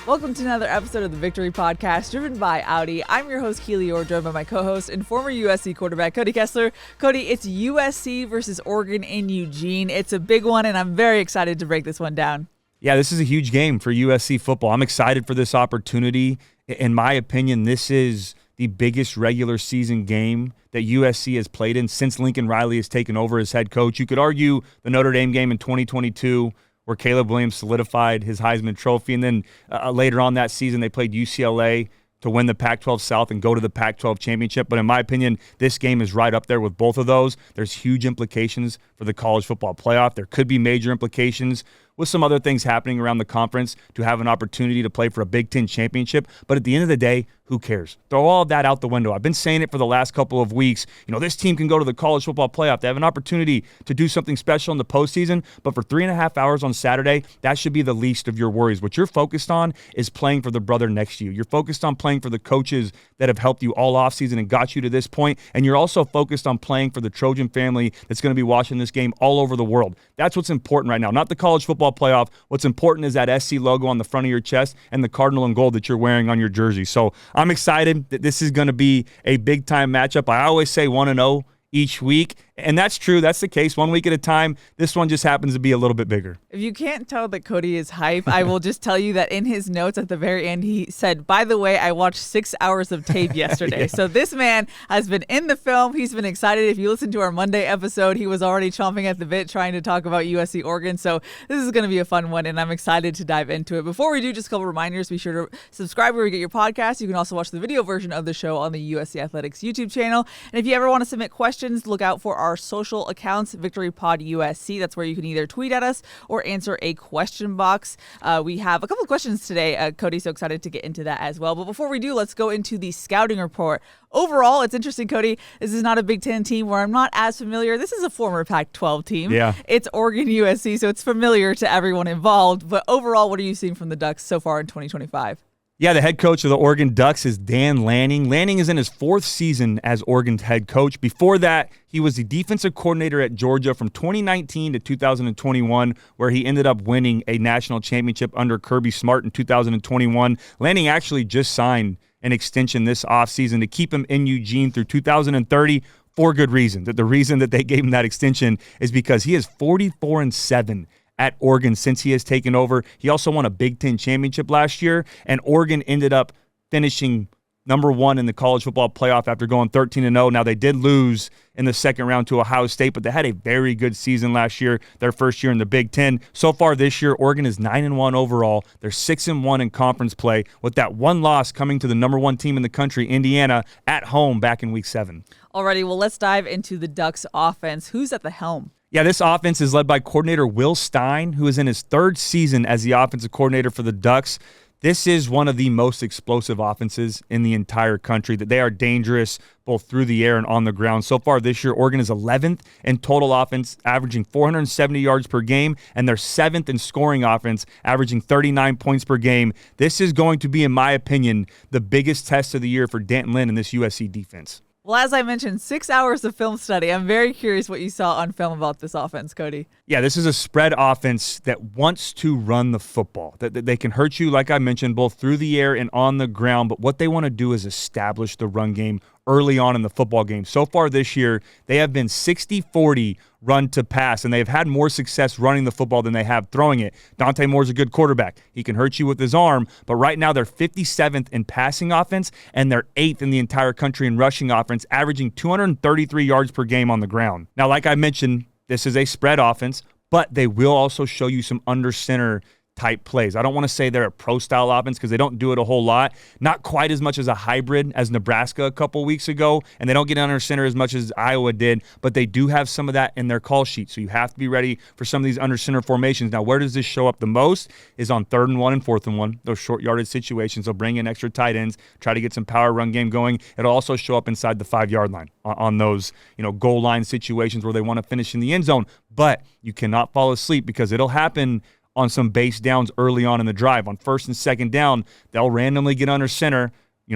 Welcome to another episode of the Victory Podcast, driven by Audi. I'm your host, Keely Eure, joined by my co-host and former USC quarterback, Cody Kessler. Cody, it's USC versus Oregon in Eugene. It's a big one, and I'm very excited to break this one down. Yeah, this is a huge game for USC football. I'm excited for this opportunity. In my opinion, this is the biggest regular season game that USC has played in since Lincoln Riley has taken over as head coach. You could argue the Notre Dame game in 2022, where Caleb Williams solidified his Heisman Trophy. And then later on that season, they played UCLA to win the Pac-12 South and go to the Pac-12 championship. But in my opinion, this game is right up there with both of those. There's huge implications for the college football playoff. There could be major implications with some other things happening around the conference to have an opportunity to play for a Big Ten championship. But at the end of the day, who cares? Throw all of that out the window. I've been saying it for the last couple of weeks. This team can go to the college football playoff. They have an opportunity to do something special in the postseason. But for 3.5 hours on Saturday, that should be the least of your worries. What you're focused on is playing for the brother next to you. You're focused on playing for the coaches that have helped you all offseason and got you to this point. And you're also focused on playing for the Trojan family that's going to be watching this game all over the world. That's what's important right now. Not the college football playoff. What's important is that SC logo on the front of your chest and the cardinal and gold that you're wearing on your jersey. So I'm excited that this is going to be a big-time matchup. I always say 1-0 each week, and that's true. That's the case, 1 week at a time. This one just happens to be a little bit bigger. If you can't tell that Cody is hype, I will just tell you that in his notes at the very end, he said, by the way, I watched 6 hours of tape yesterday. Yeah. So this man has been in the film. He's been excited. If you listen to our Monday episode, he was already chomping at the bit trying to talk about USC Oregon. So this is going to be a fun one, and I'm excited to dive into it. Before we do, just a couple reminders. Be sure to subscribe where you get your podcast. You can also watch the video version of the show on the USC Athletics YouTube channel. And if you ever want to submit questions, look out for our social accounts, VictoryPod USC. That's where you can either tweet at us or answer a question box. We have a couple of questions today. Cody's so excited to get into that as well. But before we do, let's go into the scouting report. Overall, it's interesting, Cody. This is not a Big Ten team where I'm not as familiar. This is a former Pac-12 team. Yeah. It's Oregon USC, so it's familiar to everyone involved. But overall, what are you seeing from the Ducks so far in 2025? Yeah, the head coach of the Oregon Ducks is Dan Lanning. Lanning is in his 4th season as Oregon's head coach. Before that, he was the defensive coordinator at Georgia from 2019 to 2021, where he ended up winning a national championship under Kirby Smart in 2021. Lanning actually just signed an extension this offseason to keep him in Eugene through 2030 for good reason. The reason that they gave him that extension is because he is 44-7 at Oregon since he has taken over. He also won a Big Ten championship last year, and Oregon ended up finishing number 1 in the college football playoff after going 13-0. Now, they did lose in the second round to Ohio State, but they had a very good season last year, their first year in the Big Ten. So far this year, Oregon is 9-1 overall. They're 6-1 in conference play, with that one loss coming to the number 1 team in the country, Indiana, at home back in Week 7. Alrighty, well, let's dive into the Ducks offense. Who's at the helm? Yeah, this offense is led by coordinator Will Stein, who is in his 3rd season as the offensive coordinator for the Ducks. This is one of the most explosive offenses in the entire country, that they are dangerous both through the air and on the ground. So far this year, Oregon is 11th in total offense, averaging 470 yards per game, and they're 7th in scoring offense, averaging 39 points per game. This is going to be, in my opinion, the biggest test of the year for Danton Lynn and this USC defense. Well, as I mentioned, 6 hours of film study. I'm very curious what you saw on film about this offense, Cody. Yeah, this is a spread offense that wants to run the football. That they can hurt you, like I mentioned, both through the air and on the ground. But what they want to do is establish the run game early on in the football game. So far this year, they have been 60-40 run to pass, and they've had more success running the football than they have throwing it. Dante Moore's a good quarterback. He can hurt you with his arm, but right now they're 57th in passing offense, and they're 8th in the entire country in rushing offense, averaging 233 yards per game on the ground. Now, like I mentioned, this is a spread offense, but they will also show you some under center type plays. I don't want to say they're a pro-style offense because they don't do it a whole lot. Not quite as much as a hybrid as Nebraska a couple weeks ago, and they don't get under center as much as Iowa did, but they do have some of that in their call sheet, so you have to be ready for some of these under center formations. Now, where does this show up the most is on 3rd and 1 and 4th and 1, those short yardage situations. They'll bring in extra tight ends, try to get some power run game going. It'll also show up inside the 5-yard line on those goal line situations where they want to finish in the end zone, but you cannot fall asleep because it'll happen on some base downs early on in the drive. On 1st and 2nd down, they'll randomly get under center,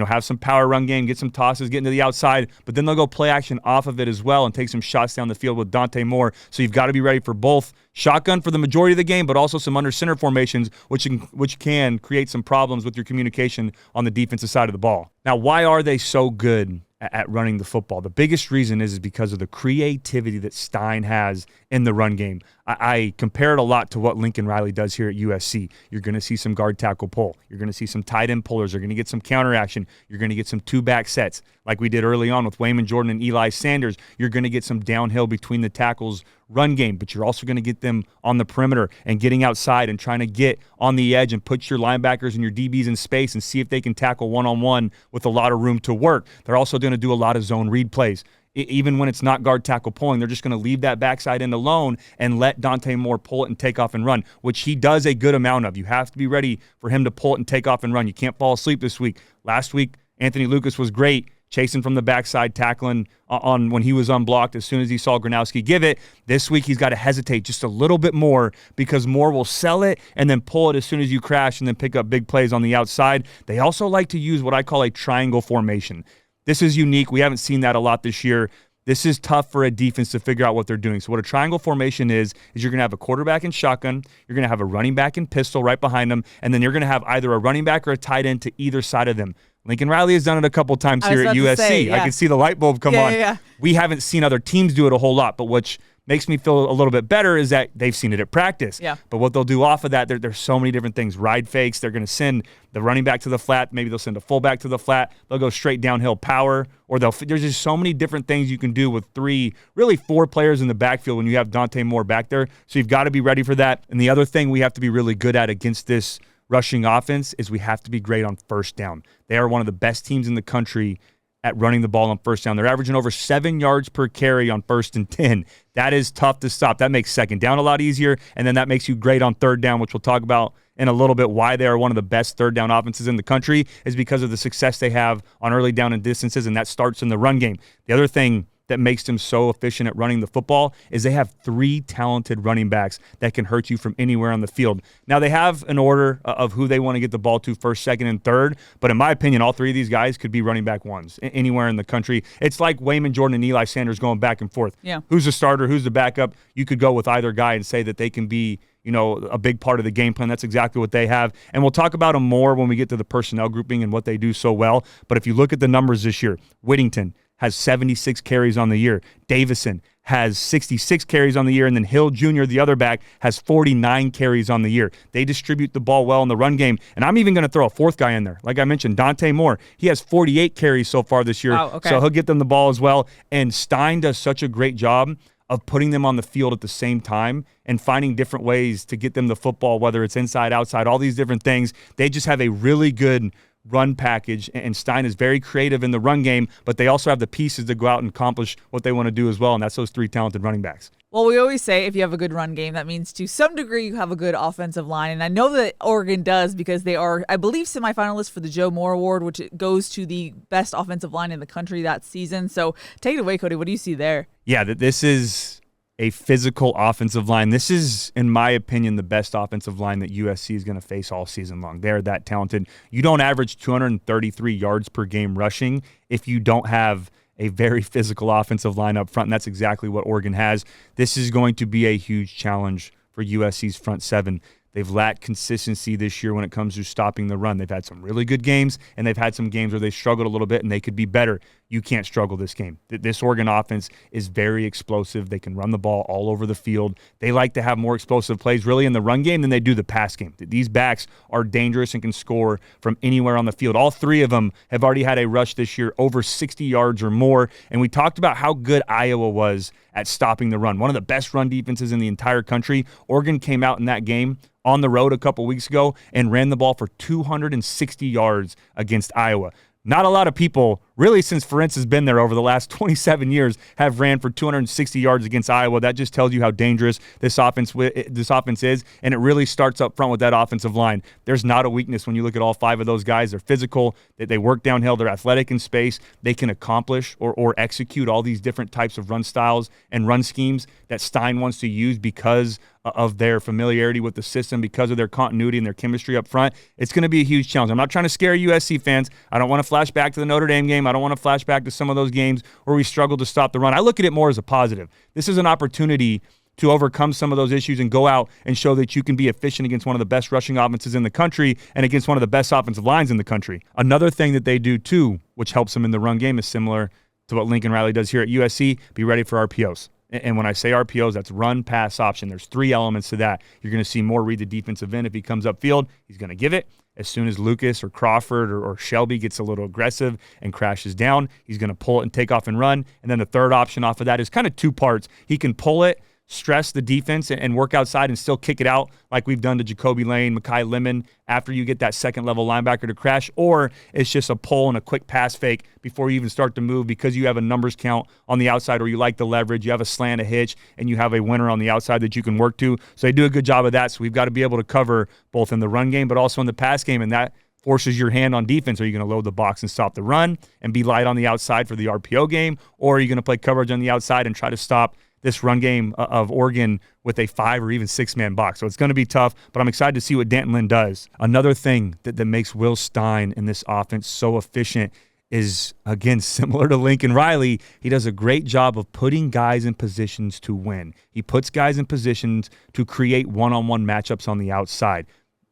have some power run game, get some tosses, get into the outside, but then they'll go play action off of it as well and take some shots down the field with Dante Moore. So you've got to be ready for both shotgun for the majority of the game, but also some under center formations, which can create some problems with your communication on the defensive side of the ball. Now, why are they so good at running the football? The biggest reason is because of the creativity that Stein has in the run game. I compare it a lot to what Lincoln Riley does here at USC. You're going to see some guard tackle pull. You're going to see some tight end pullers. You're going to get some counter action. You're going to get some two-back sets like we did early on with Wayman Jordan and Eli Sanders. You're going to get some downhill between the tackles run game, but you're also going to get them on the perimeter and getting outside and trying to get on the edge and put your linebackers and your DBs in space and see if they can tackle one-on-one with a lot of room to work. They're also going to do a lot of zone read plays. Even when it's not guard tackle pulling, they're just going to leave that backside end alone and let Dante Moore pull it and take off and run, which he does a good amount of. You have to be ready for him to pull it and take off and run. You can't fall asleep this week. Last week, Anthony Lucas was great, chasing from the backside, tackling on when he was unblocked as soon as he saw Gronowski give it. This week, he's got to hesitate just a little bit more because Moore will sell it and then pull it as soon as you crash and then pick up big plays on the outside. They also like to use what I call a triangle formation. This is unique. We haven't seen that a lot this year. This is tough for a defense to figure out what they're doing. So what a triangle formation is you're going to have a quarterback in shotgun, you're going to have a running back in pistol right behind them, and then you're going to have either a running back or a tight end to either side of them. Lincoln Riley has done it a couple times here at USC. I can see the light bulb come on. Yeah. We haven't seen other teams do it a whole lot, but which makes me feel a little bit better is that they've seen it at practice. Yeah. But what they'll do off of that, there's so many different things. Ride fakes, they're going to send the running back to the flat. Maybe they'll send a fullback to the flat. They'll go straight downhill power. Or there's just so many different things you can do with really four players in the backfield when you have Dante Moore back there. So you've got to be ready for that. And the other thing we have to be really good at against this rushing offense is we have to be great on first down. They are one of the best teams in the country at running the ball on first down. They're averaging over 7 yards per carry on 1st and 10. That is tough to stop. That makes second down a lot easier, and then that makes you great on third down, which we'll talk about in a little bit. Why they are one of the best third down offenses in the country is because of the success they have on early down and distances, and that starts in the run game. The other thing that makes them so efficient at running the football is they have 3 talented running backs that can hurt you from anywhere on the field. Now, they have an order of who they want to get the ball to first, second, and third, but in my opinion, all 3 of these guys could be running back ones anywhere in the country. It's like Wayman Jordan and Eli Sanders going back and forth. Yeah. Who's the starter? Who's the backup? You could go with either guy and say that they can be a big part of the game plan. That's exactly what they have. And we'll talk about them more when we get to the personnel grouping and what they do so well. But if you look at the numbers this year, Whittington has 76 carries on the year. Davison has 66 carries on the year, and then Hill Jr., the other back, has 49 carries on the year. They distribute the ball well in the run game, and I'm even going to throw a fourth guy in there. Like I mentioned, Dante Moore, he has 48 carries so far this year, wow, okay. So he'll get them the ball as well. And Stein does such a great job of putting them on the field at the same time and finding different ways to get them the football, whether it's inside, outside, all these different things. They just have a really good run package, and Stein is very creative in the run game, but they also have the pieces to go out and accomplish what they want to do as well, and that's those 3 talented running backs. Well, we always say if you have a good run game, that means to some degree you have a good offensive line, and I know that Oregon does because they are, I believe, semifinalists for the Joe Moore Award, which goes to the best offensive line in the country that season. So take it away, Cody. What do you see there? Yeah, this is a physical offensive line. This is, in my opinion, the best offensive line that USC is going to face all season long. They're that talented. You don't average 233 yards per game rushing if you don't have a very physical offensive line up front, and that's exactly what Oregon has. This is going to be a huge challenge for USC's front seven. They've lacked consistency this year when it comes to stopping the run. They've had some really good games, and they've had some games where they struggled a little bit, and they could be better. You can't struggle this game. This Oregon offense is very explosive. They can run the ball all over the field. They like to have more explosive plays really in the run game than they do the pass game. These backs are dangerous and can score from anywhere on the field. All 3 of them have already had a rush this year over 60 yards or more, and we talked about how good Iowa was at stopping the run. One of the best run defenses in the entire country. Oregon came out in that game on the road a couple weeks ago and ran the ball for 260 yards against Iowa. Not a lot of people, really since Ferentz has been there over the last 27 years, have ran for 260 yards against Iowa. That just tells you how dangerous this offense is, and it really starts up front with that offensive line. There's not a weakness when you look at all 5 of those guys. They're physical, they work downhill, they're athletic in space, they can accomplish or execute all these different types of run styles and run schemes that Stein wants to use because of their familiarity with the system, because of their continuity and their chemistry up front. It's going to be a huge challenge. I'm not trying to scare USC fans. I don't want to flash back to the Notre Dame game. I don't want to flash back to some of those games where we struggled to stop the run. I look at it more as a positive. This is an opportunity to overcome some of those issues and go out and show that you can be efficient against one of the best rushing offenses in the country and against one of the best offensive lines in the country. Another thing that they do too, which helps them in the run game, is similar to what Lincoln Riley does here at USC. Be ready for RPOs. And when I say RPOs, that's run, pass, option. There's 3 elements to that. You're going to see Moore read the defensive end. If he comes upfield, he's going to give it. As soon as Lucas or Crawford or Shelby gets a little aggressive and crashes down, he's going to pull it and take off and run. And then the third option off of that is kind of 2 parts. He can pull it, stress the defense, and work outside and still kick it out like we've done to Jacoby Lane, Mekhi Lemon, after you get that second-level linebacker to crash, or it's just a pull and a quick pass fake before you even start to move because you have a numbers count on the outside or you like the leverage, you have a slant, a hitch, and you have a winner on the outside that you can work to. So they do a good job of that, so we've got to be able to cover both in the run game but also in the pass game, and that forces your hand on defense. Are you going to load the box and stop the run and be light on the outside for the RPO game, or are you going to play coverage on the outside and try to stop this run game of Oregon with a 5 or even 6-man box? So it's going to be tough, but I'm excited to see what Danton Lynn does. Another thing that makes Will Stein in this offense so efficient is, again, similar to Lincoln Riley. He does a great job of putting guys in positions to win. He puts guys in positions to create one-on-one matchups on the outside.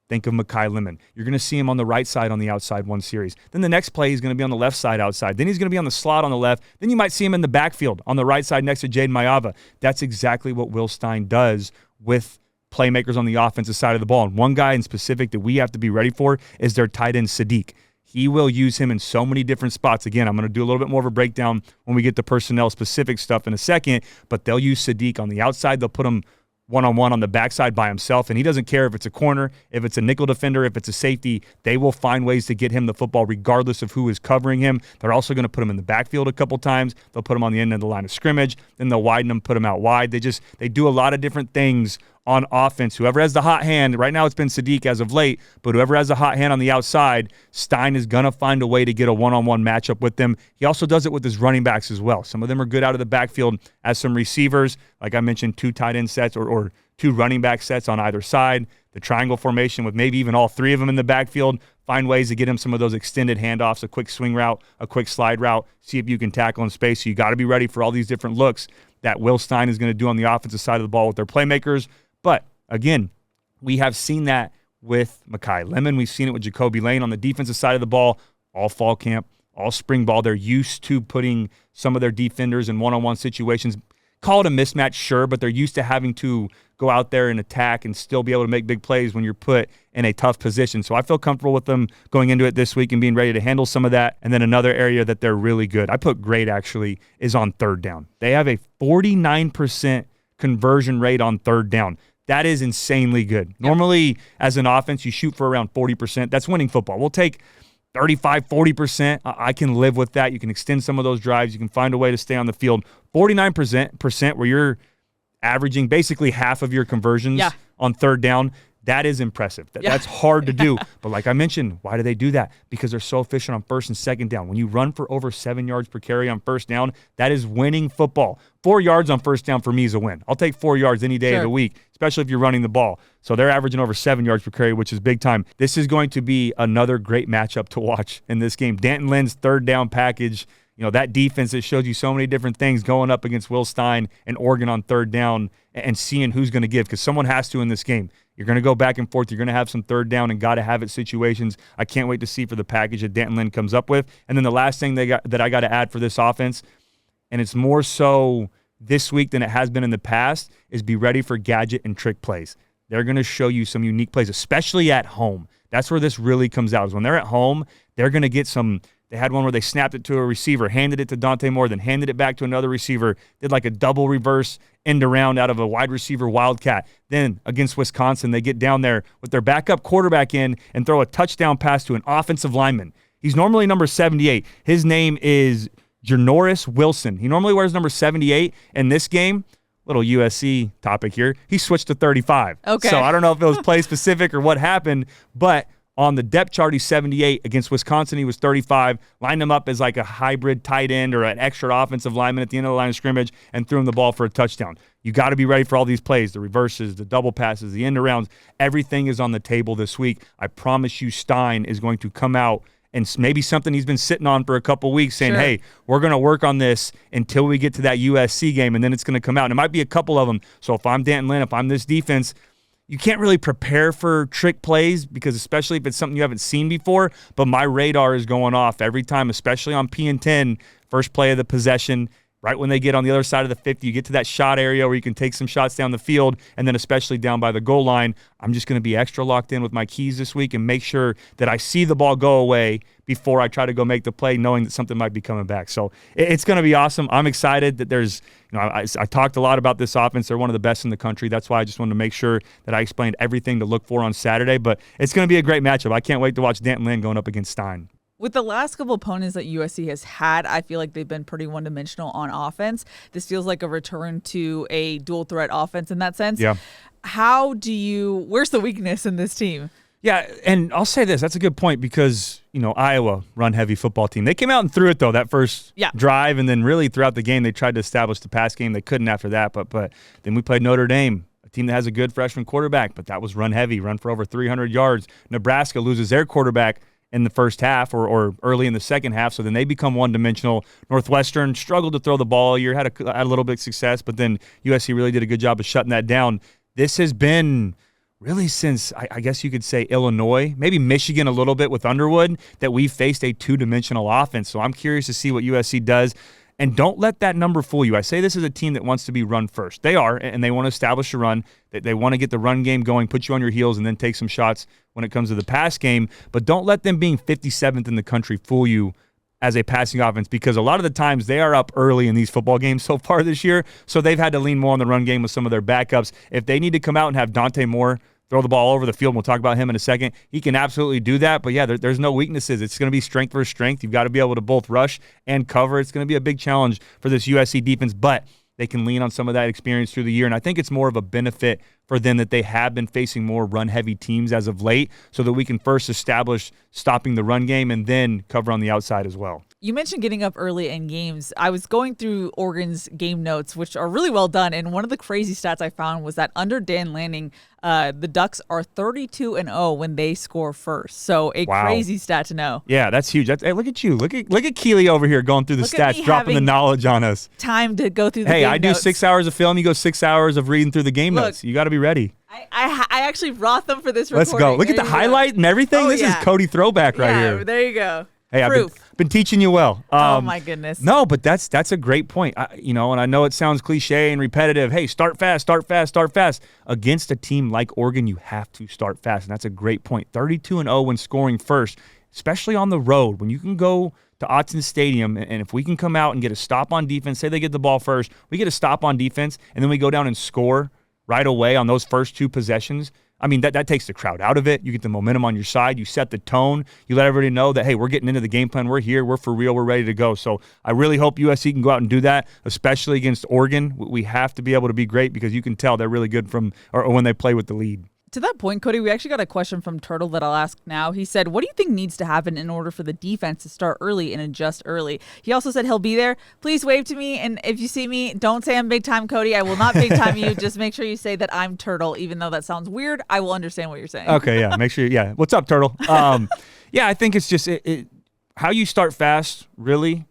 Think of Mekhi Lemon. You're going to see him on the right side on the outside one series. Then the next play, he's going to be on the left side outside. Then he's going to be on the slot on the left. Then you might see him in the backfield on the right side next to Jaden Mayava. That's exactly what Will Stein does with playmakers on the offensive side of the ball. And one guy in specific that we have to be ready for is their tight end, Sadiq. He will use him in so many different spots. Again, I'm going to do a little bit more of a breakdown when we get to personnel-specific stuff in a second, but they'll use Sadiq on the outside. They'll put him one-on-one on the backside by himself, and he doesn't care if it's a corner, if it's a nickel defender, if it's a safety. They will find ways to get him the football regardless of who is covering him. They're also going to put him in the backfield a couple times. They'll put him on the end of the line of scrimmage. Then they'll widen him, put him out wide. They do a lot of different things on offense. Whoever has the hot hand, right now it's been Sadiq as of late, but whoever has the hot hand on the outside, Stein is going to find a way to get a one-on-one matchup with them. He also does it with his running backs as well. Some of them are good out of the backfield as some receivers. Like I mentioned, 2 tight end sets or 2 running back sets on either side. The triangle formation with maybe even all 3 of them in the backfield. Find ways to get him some of those extended handoffs, a quick swing route, a quick slide route. See if you can tackle in space. So you got to be ready for all these different looks that Will Stein is going to do on the offensive side of the ball with their playmakers. But, again, we have seen that with Mekhi Lemon. We've seen it with Jacoby Lane on the defensive side of the ball. All fall camp, all spring ball. They're used to putting some of their defenders in one-on-one situations. Call it a mismatch, sure, but they're used to having to go out there and attack and still be able to make big plays when you're put in a tough position. So I feel comfortable with them going into it this week and being ready to handle some of that. And then another area that they're really good, I put great actually, is on third down. They have a 49% conversion rate on third down. That is insanely good. Yep. Normally, as an offense, you shoot for around 40%. That's winning football. We'll take 35, 40%. I can live with that. You can extend some of those drives. You can find a way to stay on the field. 49% where you're averaging basically half of your conversions on third down. That is impressive. That's hard to do. But like I mentioned, why do they do that? Because they're so efficient on first and second down. When you run for over 7 yards per carry on first down, that is winning football. 4 yards on first down for me is a win. I'll take 4 yards any day of the week, especially if you're running the ball. So they're averaging over 7 yards per carry, which is big time. This is going to be another great matchup to watch in this game. Danton Lynn's third down package, that defense that shows you so many different things going up against Will Stein and Oregon on third down and seeing who's going to give, because someone has to in this game. You're going to go back and forth. You're going to have some third down and got to have it situations. I can't wait to see for the package that Danton Lynn comes up with. And then the last thing that I got to add for this offense, and it's more so this week than it has been in the past, is be ready for gadget and trick plays. They're going to show you some unique plays, especially at home. That's where this really comes out, is when they're at home, they're going to get some. They had one where they snapped it to a receiver, handed it to Dante Moore, then handed it back to another receiver, did like a double reverse end around out of a wide receiver wildcat. Then against Wisconsin, they get down there with their backup quarterback in and throw a touchdown pass to an offensive lineman. He's normally number 78. His name is Janoris Wilson. He normally wears number 78. In this game, little USC topic here, he switched to 35. Okay. So I don't know if it was play specific or what happened, but On the depth chart, he's 78. Against Wisconsin, he was 35. Lined him up as like a hybrid tight end or an extra offensive lineman at the end of the line of scrimmage and threw him the ball for a touchdown. You got to be ready for all these plays, the reverses, the double passes, the end arounds. Everything is on the table this week. I promise you Stein is going to come out and maybe something he's been sitting on for a couple weeks saying, hey, we're going to work on this until we get to that USC game, and then it's going to come out. And it might be a couple of them. So if I'm Danton Lynn, if I'm this defense, you can't really prepare for trick plays because especially if it's something you haven't seen before, but my radar is going off every time, especially on P and 10, first play of the possession. Right when they get on the other side of the 50, you get to that shot area where you can take some shots down the field, and then especially down by the goal line, I'm just going to be extra locked in with my keys this week and make sure that I see the ball go away before I try to go make the play, knowing that something might be coming back. So it's going to be awesome. I'm excited that there's, I talked a lot about this offense. They're one of the best in the country. That's why I just wanted to make sure that I explained everything to look for on Saturday. But it's going to be a great matchup. I can't wait to watch Danton Lynn going up against Stein. With the last couple opponents that USC has had, I feel like they've been pretty one-dimensional on offense. This feels like a return to a dual-threat offense in that sense. Yeah. Where's the weakness in this team? Yeah, and I'll say this. That's a good point because, Iowa, run-heavy football team. They came out and threw it, though, that first drive, and then really throughout the game they tried to establish the pass game. They couldn't after that, but then we played Notre Dame, a team that has a good freshman quarterback, but that was run-heavy, run for over 300 yards. Nebraska loses their quarterback in the first half or early in the second half, so then they become one-dimensional. Northwestern struggled to throw the ball all year, had a little bit of success, but then USC really did a good job of shutting that down. This has been really since, I guess you could say, Illinois, maybe Michigan a little bit with Underwood, that we've faced a two-dimensional offense. So I'm curious to see what USC does. And don't let that number fool you. I say this is a team that wants to be run first. They are, and they want to establish a run. They want to get the run game going, put you on your heels, and then take some shots when it comes to the pass game. But don't let them being 57th in the country fool you as a passing offense, because a lot of the times they are up early in these football games so far this year, so they've had to lean more on the run game with some of their backups. If they need to come out and have Dante Moore throw the ball over the field, and we'll talk about him in a second, he can absolutely do that. But, yeah, there's no weaknesses. It's going to be strength versus strength. You've got to be able to both rush and cover. It's going to be a big challenge for this USC defense, but they can lean on some of that experience through the year. And I think it's more of a benefit for them that they have been facing more run-heavy teams as of late so that we can first establish stopping the run game and then cover on the outside as well. You mentioned getting up early in games. I was going through Oregon's game notes, which are really well done, and one of the crazy stats I found was that under Dan Lanning, the Ducks are 32-0 when they score first. So crazy stat to know. Yeah, that's huge. Hey, look at you. Look at Keely over here going through the stats, dropping the knowledge on us. Time to go through the game notes. Hey, I do notes. 6 hours of film. You go 6 hours of reading through the game notes. You got to be ready. I actually brought them for this recording. Let's go. Look at the highlight and everything. This is Cody throwback right here. There you go. Hey, I've been teaching you well. Oh, my goodness. No, but that's a great point. And I know it sounds cliche and repetitive. Hey, start fast, start fast, start fast. Against a team like Oregon, you have to start fast, and that's a great point. 32-0 when scoring first, especially on the road. When you can go to Autzen Stadium, and if we can come out and get a stop on defense, say they get the ball first, we get a stop on defense, and then we go down and score right away on those first two possessions. I mean, that takes the crowd out of it. You get the momentum on your side. You set the tone. You let everybody know that, hey, we're getting into the game plan. We're here. We're for real. We're ready to go. So I really hope USC can go out and do that, especially against Oregon. We have to be able to be great because you can tell they're really good or when they play with the lead. To that point, Cody, we actually got a question from Turtle that I'll ask now. He said, what do you think needs to happen in order for the defense to start early and adjust early? He also said he'll be there. Please wave to me, and if you see me, don't say I'm big time, Cody. I will not big time you. Just make sure you say that I'm Turtle, even though that sounds weird. I will understand what you're saying. Okay, yeah. Make sure. Yeah. What's up, Turtle? Yeah, I think it's just how you start fast, really.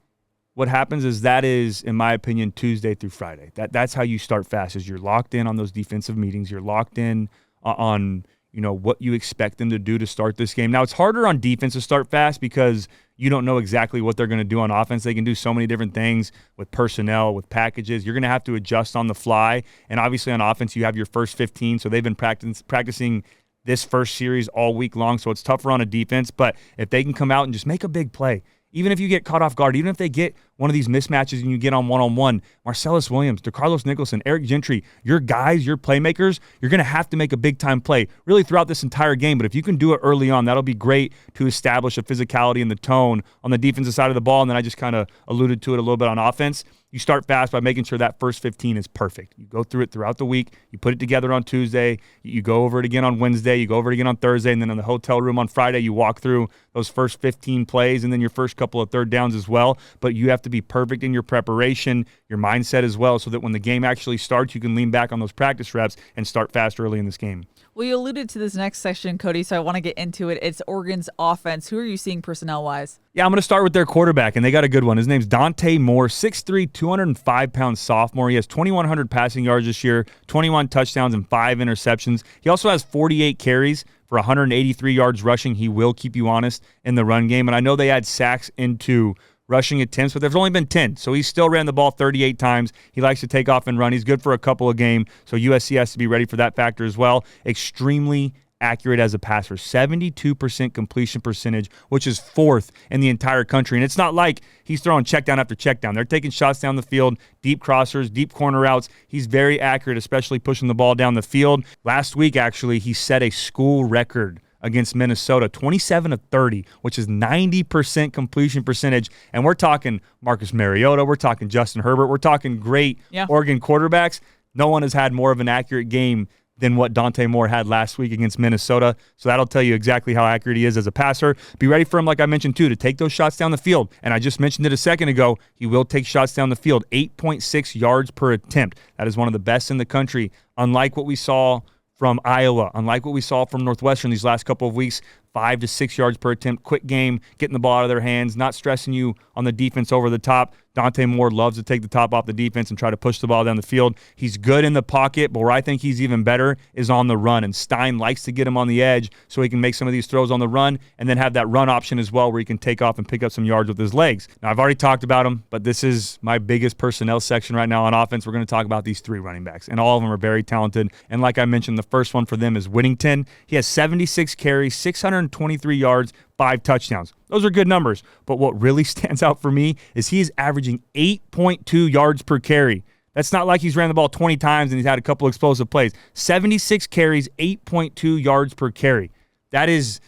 What happens is that is, in my opinion, Tuesday through Friday. That's how you start fast, is you're locked in on those defensive meetings. You're locked in on what you expect them to do to start this game. Now, it's harder on defense to start fast because you don't know exactly what they're going to do on offense. They can do so many different things with personnel, with packages. You're going to have to adjust on the fly. And obviously on offense, you have your first 15. So they've been practicing this first series all week long. So it's tougher on a defense. But if they can come out and just make a big play, even if you get caught off guard, even if they get one of these mismatches and you get on one-on-one, Marcellus Williams, DeCarlos Nicholson, Eric Gentry, your guys, your playmakers, you're going to have to make a big-time play really throughout this entire game. But if you can do it early on, that'll be great to establish a physicality and the tone on the defensive side of the ball. And then I just kind of alluded to it a little bit on offense. You start fast by making sure that first 15 is perfect. You go through it throughout the week. You put it together on Tuesday. You go over it again on Wednesday. You go over it again on Thursday. And then in the hotel room on Friday, you walk through those first 15 plays and then your first couple of third downs as well. But you have to be perfect in your preparation, your mindset as well, so that when the game actually starts, you can lean back on those practice reps and start fast early in this game. Well, you alluded to this next section, Cody, so I want to get into it. It's Oregon's offense. Who are you seeing personnel-wise? Yeah, I'm going to start with their quarterback, and they got a good one. His name's Dante Moore, 6'3", 205-pound sophomore. He has 2,100 passing yards this year, 21 touchdowns, and 5 interceptions. He also has 48 carries for 183 yards rushing. He will keep you honest in the run game, and I know they add sacks into rushing attempts, but there's only been 10, so he still ran the ball 38 times. He likes to take off and run. He's good for a couple of games, so USC has to be ready for that factor as well. Extremely accurate as a passer, 72% completion percentage, which is 4th in the entire country. And it's not like he's throwing check down after check down. They're taking shots down the field, deep crossers, deep corner routes. He's very accurate, especially pushing the ball down the field. Last week, actually, he set a school record against Minnesota, 27 of 30, which is 90% completion percentage. And we're talking Marcus Mariota, we're talking Justin Herbert, we're talking great Oregon quarterbacks. No one has had more of an accurate game than what Dante Moore had last week against Minnesota. So that'll tell you exactly how accurate he is as a passer. Be ready for him, like I mentioned, too, to take those shots down the field. And I just mentioned it a second ago. He will take shots down the field, 8.6 yards per attempt. That is one of the best in the country. Unlike what we saw from Iowa, unlike what we saw from Northwestern these last couple of weeks, 5 to 6 yards per attempt, quick game, getting the ball out of their hands, not stressing you on the defense over the top. Dante Moore loves to take the top off the defense and try to push the ball down the field. He's good in the pocket, but where I think he's even better is on the run. And Stein likes to get him on the edge so he can make some of these throws on the run and then have that run option as well where he can take off and pick up some yards with his legs. Now, I've already talked about him, but this is my biggest personnel section right now on offense. We're going to talk about these 3 running backs, and all of them are very talented. And like I mentioned, the first one for them is Whittington. He has 76 carries, 623 yards, 5 touchdowns. Those are good numbers. But what really stands out for me is he is averaging 8.2 yards per carry. That's not like he's ran the ball 20 times and he's had a couple explosive plays. 76 carries, 8.2 yards per carry. That is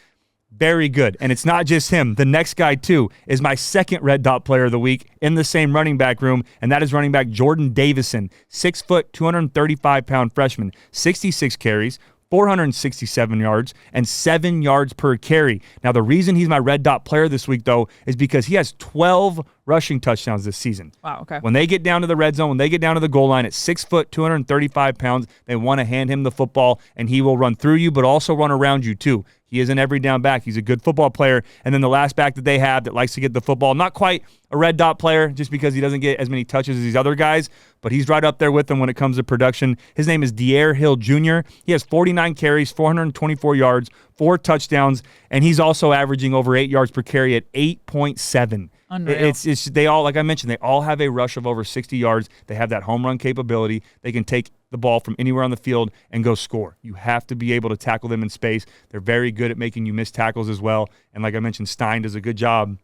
very good. And it's not just him. The next guy, too, is my second red dot player of the week in the same running back room, and that is running back Jordan Davison, 6 foot, 235-pound freshman, 66 carries, 467 yards, and 7 yards per carry. Now, the reason he's my red dot player this week, though, is because he has 12 rushing touchdowns this season. Wow, okay. When they get down to the red zone, when they get down to the goal line at 6 foot, 235 pounds, they want to hand him the football, and he will run through you, but also run around you, too. He is an every down back. He's a good football player. And then the last back that they have that likes to get the football, not quite a red dot player just because he doesn't get as many touches as these other guys, but he's right up there with them when it comes to production. His name is De'Aaron Hill Jr. He has 49 carries, 424 yards, 4 touchdowns, and he's also averaging over 8 yards per carry at 8.7. Unreal. It's they all, like I mentioned, they all have a rush of over 60 yards. They have that home run capability. They can take the ball from anywhere on the field and go score. You have to be able to tackle them in space. They're very good at making you miss tackles as well. And like I mentioned, Stein does a good job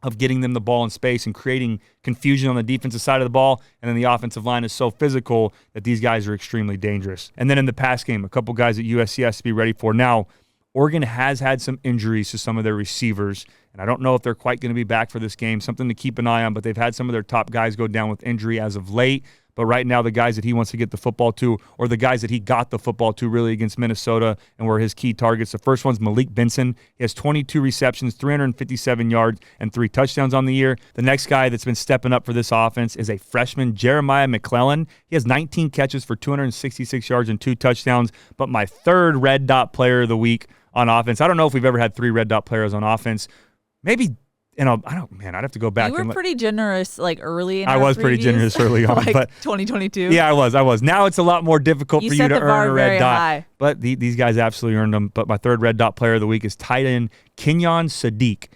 of getting them the ball in space and creating confusion on the defensive side of the ball. And then the offensive line is so physical that these guys are extremely dangerous. And then in the pass game, a couple guys that USC has to be ready for. Now, Oregon has had some injuries to some of their receivers, and I don't know if they're quite going to be back for this game. Something to keep an eye on, but they've had some of their top guys go down with injury as of late. But right now, the guys that he wants to get the football to, or the guys that he got the football to really against Minnesota and were his key targets. The first one's Malik Benson. He has 22 receptions, 357 yards, and 3 touchdowns on the year. The next guy that's been stepping up for this offense is a freshman, Jeremiah McClellan. He has 19 catches for 266 yards and 2 touchdowns. But my third red dot player of the week on offense, I don't know if we've ever had 3 red dot players on offense. Maybe, I'd have to go back. You were pretty generous, early in I was pretty generous early on. but 2022. Yeah, I was. Now it's a lot more difficult for you to earn a red dot. High. But these guys absolutely earned them. But my third red dot player of the week is tight end Kenyon Sadiq.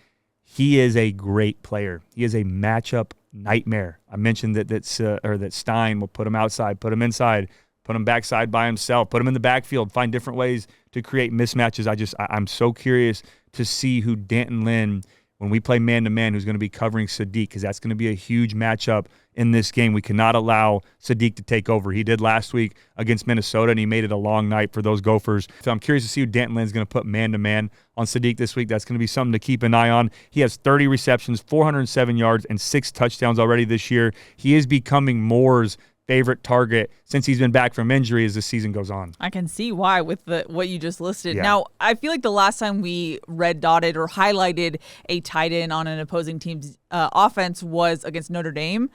He is a great player. He is a matchup nightmare. I mentioned that Stein will put him outside, put him inside, put him backside by himself, put him in the backfield, find different ways to create mismatches. I'm so curious to see who Danton Lynn, when we play man-to-man who's going to be covering Sadiq, because that's going to be a huge matchup in this game. We cannot allow Sadiq to take over. He did last week against Minnesota, and he made it a long night for those Gophers. So I'm curious to see who Danton Lynn's going to put man-to-man on Sadiq this week. That's going to be something to keep an eye on. He has 30 receptions, 407 yards, and 6 touchdowns already this year. He is becoming Moore's favorite target since he's been back from injury as the season goes on. I can see why with what you just listed. Yeah. Now, I feel like the last time we red dotted or highlighted a tight end on an opposing team's offense was against Notre Dame.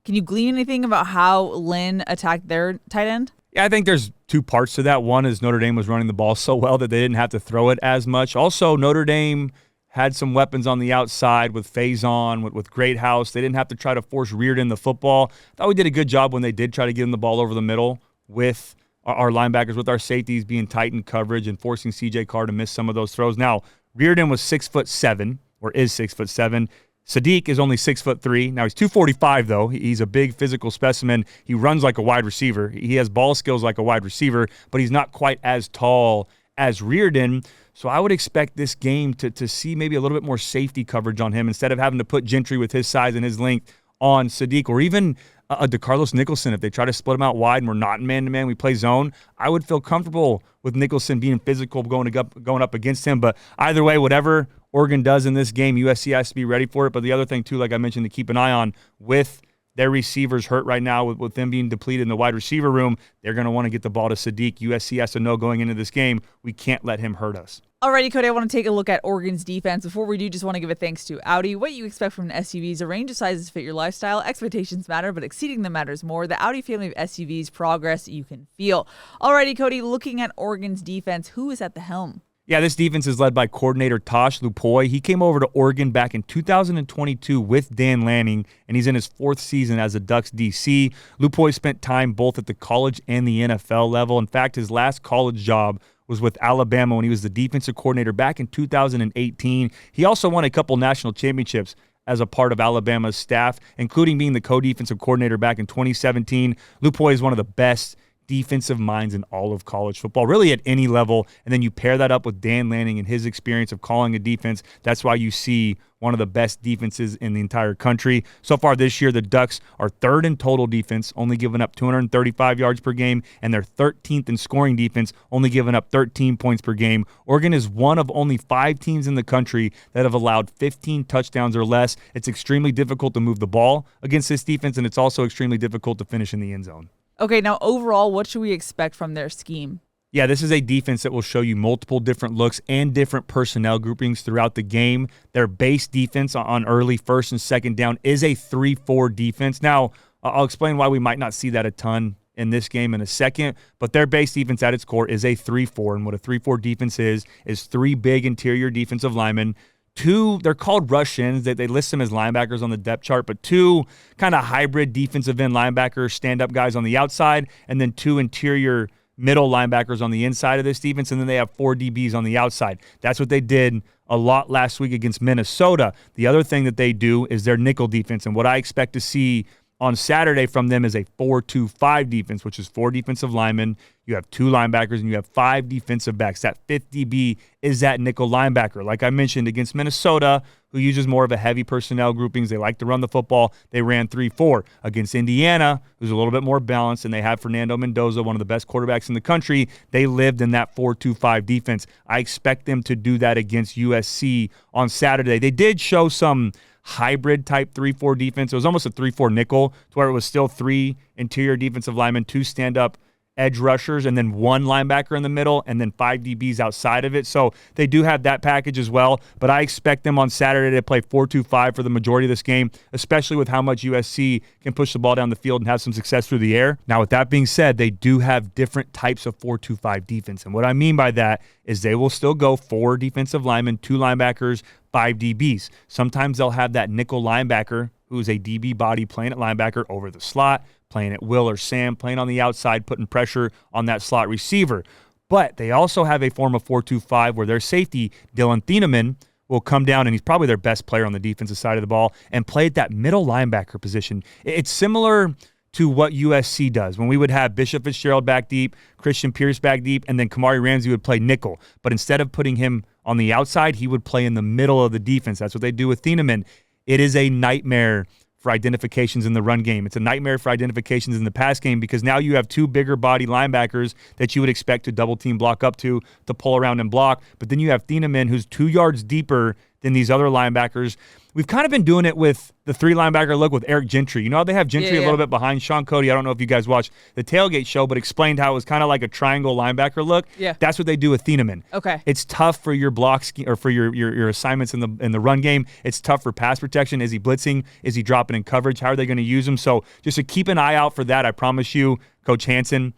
Can you glean anything about how Lynn attacked their tight end? Yeah, I think there's 2 parts to that. One is Notre Dame was running the ball so well that they didn't have to throw it as much. Also, Notre Dame had some weapons on the outside with Faison, with Greathouse. They didn't have to try to force Reardon the football. I thought we did a good job when they did try to get him the ball over the middle with our linebackers, with our safeties being tight in coverage and forcing C.J. Carr to miss some of those throws. Now, Reardon was 6'7", or is 6'7". Sadiq is only 6'3". Now, he's 245, though. He's a big physical specimen. He runs like a wide receiver. He has ball skills like a wide receiver, but he's not quite as tall as Reardon. So I would expect this game to see maybe a little bit more safety coverage on him instead of having to put Gentry with his size and his length on Sadiq, or even a DeCarlos Nicholson. If they try to split him out wide and we're not in man-to-man, we play zone, I would feel comfortable with Nicholson being physical going up against him. But either way, whatever Oregon does in this game, USC has to be ready for it. But the other thing, too, like I mentioned, to keep an eye on with their receivers hurt right now, with them being depleted in the wide receiver room, they're going to want to get the ball to Sadiq. USC has to know going into this game, we can't let him hurt us. Alrighty, Cody, I want to take a look at Oregon's defense. Before we do, just want to give a thanks to Audi. What you expect from an SUV is a range of sizes fit your lifestyle. Expectations matter, but exceeding them matters more. The Audi family of SUVs, progress you can feel. Alrighty, Cody, looking at Oregon's defense, who is at the helm? Yeah, this defense is led by coordinator Tosh Lupoy. He came over to Oregon back in 2022 with Dan Lanning, and he's in his 4th season as a Ducks DC. Lupoy spent time both at the college and the NFL level. In fact, his last college job was with Alabama when he was the defensive coordinator back in 2018. He also won a couple national championships as a part of Alabama's staff, including being the co-defensive coordinator back in 2017. Lupoy is one of the best defensive minds in all of college football, really at any level. And then you pair that up with Dan Lanning and his experience of calling a defense. That's why you see one of the best defenses in the entire country. So far this year, the Ducks are 3rd in total defense, only giving up 235 yards per game, and they're 13th in scoring defense, only giving up 13 points per game. Oregon is one of only 5 teams in the country that have allowed 15 touchdowns or less. It's extremely difficult to move the ball against this defense, and it's also extremely difficult to finish in the end zone. Okay, now overall, what should we expect from their scheme? Yeah, this is a defense that will show you multiple different looks and different personnel groupings throughout the game. Their base defense on early 1st and 2nd down is a 3-4 defense. Now, I'll explain why we might not see that a ton in this game in a second, but their base defense at its core is a 3-4, and what a 3-4 defense is 3 big interior defensive linemen, 2, they're called rush-ins. They list them as linebackers on the depth chart, but 2 kind of hybrid defensive end linebackers, stand-up guys on the outside, and then 2 interior middle linebackers on the inside of this defense, and then they have 4 DBs on the outside. That's what they did a lot last week against Minnesota. The other thing that they do is their nickel defense, and what I expect to see on Saturday from them is a 4-2-5 defense, which is 4 defensive linemen. You have 2 linebackers, and you have 5 defensive backs. That 5th DB is that nickel linebacker. Like I mentioned, against Minnesota, who uses more of a heavy personnel groupings, they like to run the football, they ran 3-4. Against Indiana, who's a little bit more balanced, and they have Fernando Mendoza, one of the best quarterbacks in the country, they lived in that 4-2-5 defense. I expect them to do that against USC on Saturday. They did show some hybrid type 3-4 defense. It was almost a 3-4 nickel, to where it was still 3 interior defensive linemen, 2 stand-up edge rushers, and then 1 linebacker in the middle, and then 5 DBs outside of it. So they do have that package as well, but I expect them on Saturday to play 4-2-5 for the majority of this game, especially with how much USC can push the ball down the field and have some success through the air. Now, with that being said, they do have different types of 4-2-5 defense, and what I mean by that is they will still go 4 defensive linemen, 2 linebackers, 5 DBs. Sometimes they'll have that nickel linebacker who's a DB body playing at linebacker over the slot, playing at Will or Sam, playing on the outside, putting pressure on that slot receiver. But they also have a form of 4-2-5 where their safety, Dylan Thieneman, will come down, and he's probably their best player on the defensive side of the ball, and play at that middle linebacker position. It's similar to what USC does when we would have Bishop Fitzgerald back deep, Christian Pierce back deep, and then Kamari Ramsey would play nickel. But instead of putting him on the outside. He would play in the middle of the defense. That's what they do with Thieneman. It is a nightmare for identifications in the run game. It's a nightmare for identifications in the pass game because now you have two bigger body linebackers that you would expect to double team block up to pull around and block. But then you have Thieneman, who's 2 yards deeper than these other linebackers. We've kind of been doing it with the 3 linebacker look with Eric Gentry. You know how they have Gentry a little bit behind Sean Cody? I don't know if you guys watched the Tailgate show, but explained how it was kind of like a triangle linebacker look. Yeah. That's what they do with Thieneman. Okay. It's tough for your blocks or for your assignments in the run game. It's tough for pass protection. Is he blitzing? Is he dropping in coverage? How are they going to use him? So just to keep an eye out for that, I promise you, Coach Hansen,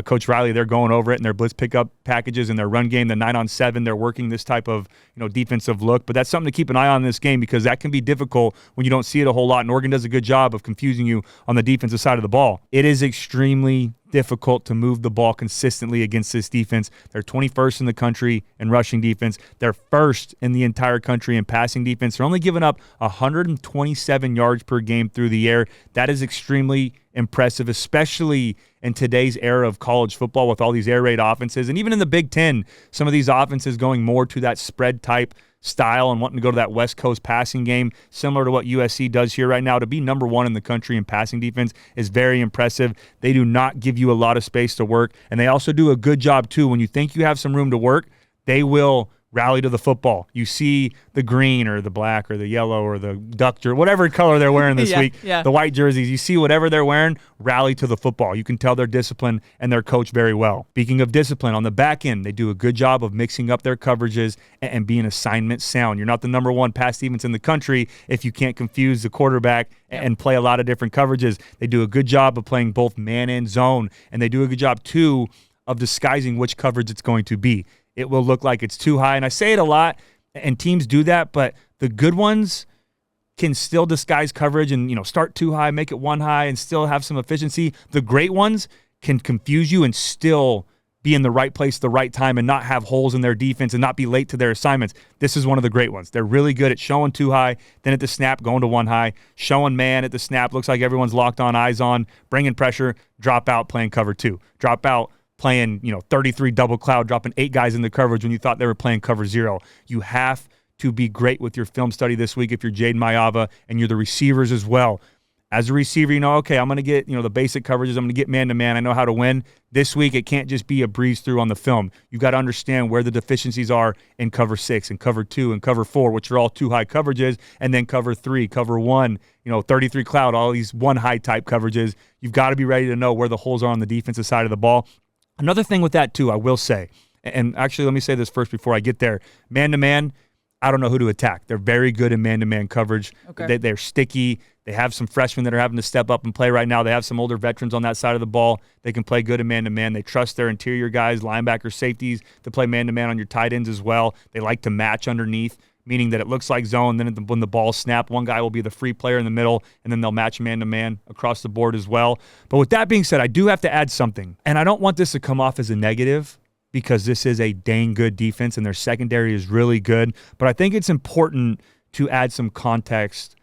Coach Riley, they're going over it in their blitz pickup packages in their run game, the 9-on-7. They're working this type of defensive look. But that's something to keep an eye on in this game because that can be difficult when you don't see it a whole lot. And Oregon does a good job of confusing you on the defensive side of the ball. It is extremely difficult to move the ball consistently against this defense. They're 21st in the country in rushing defense. They're first in the entire country in passing defense. They're only giving up 127 yards per game through the air. That is extremely impressive, especially in today's era of college football with all these air raid offenses. And even in the Big Ten, some of these offenses going more to that spread type style and wanting to go to that West Coast passing game, similar to what USC does here right now. To be number 1 in the country in passing defense is very impressive. They do not give you a lot of space to work, and they also do a good job, too. When you think you have some room to work, they will rally to the football. You see the green or the black or the yellow or the duck jersey, whatever color they're wearing this week, the white jerseys, you see whatever they're wearing, rally to the football. You can tell they're disciplined and they're coached very well. Speaking of discipline, on the back end, they do a good job of mixing up their coverages and being assignment sound. You're not the number 1 pass defense in the country if you can't confuse the quarterback and play a lot of different coverages. They do a good job of playing both man and zone, and they do a good job, too, of disguising which coverage it's going to be. It will look like it's too high. And I say it a lot, and teams do that, but the good ones can still disguise coverage and, start too high, make it 1 high, and still have some efficiency. The great ones can confuse you and still be in the right place at the right time and not have holes in their defense and not be late to their assignments. This is one of the great ones. They're really good at showing too high, then at the snap, going to 1 high, showing man at the snap, looks like everyone's locked on, eyes on, bringing pressure, drop out, playing cover 2. Drop out, playing 33 double cloud, dropping 8 guys in the coverage when you thought they were playing cover 0. You have to be great with your film study this week if you're Jaden Mayava and you're the receivers as well. As a receiver, okay, I'm going to get the basic coverages. I'm going to get man-to-man. I know how to win. This week, it can't just be a breeze through on the film. You've got to understand where the deficiencies are in cover 6 and cover 2 and cover 4, which are all 2 high coverages, and then cover 3, cover 1, 33 cloud, all these 1 high type coverages. You've got to be ready to know where the holes are on the defensive side of the ball. Another thing with that, too, I will say, and actually let me say this first before I get there. Man-to-man, I don't know who to attack. They're very good in man-to-man coverage. Okay. They're sticky. They have some freshmen that are having to step up and play right now. They have some older veterans on that side of the ball. They can play good in man-to-man. They trust their interior guys, linebackers, safeties to play man-to-man on your tight ends as well. They like to match underneath, meaning that it looks like zone. Then when the ball snaps, one guy will be the free player in the middle, and then they'll match man-to-man across the board as well. But with that being said, I do have to add something. And I don't want this to come off as a negative because this is a dang good defense and their secondary is really good. But I think it's important to add some context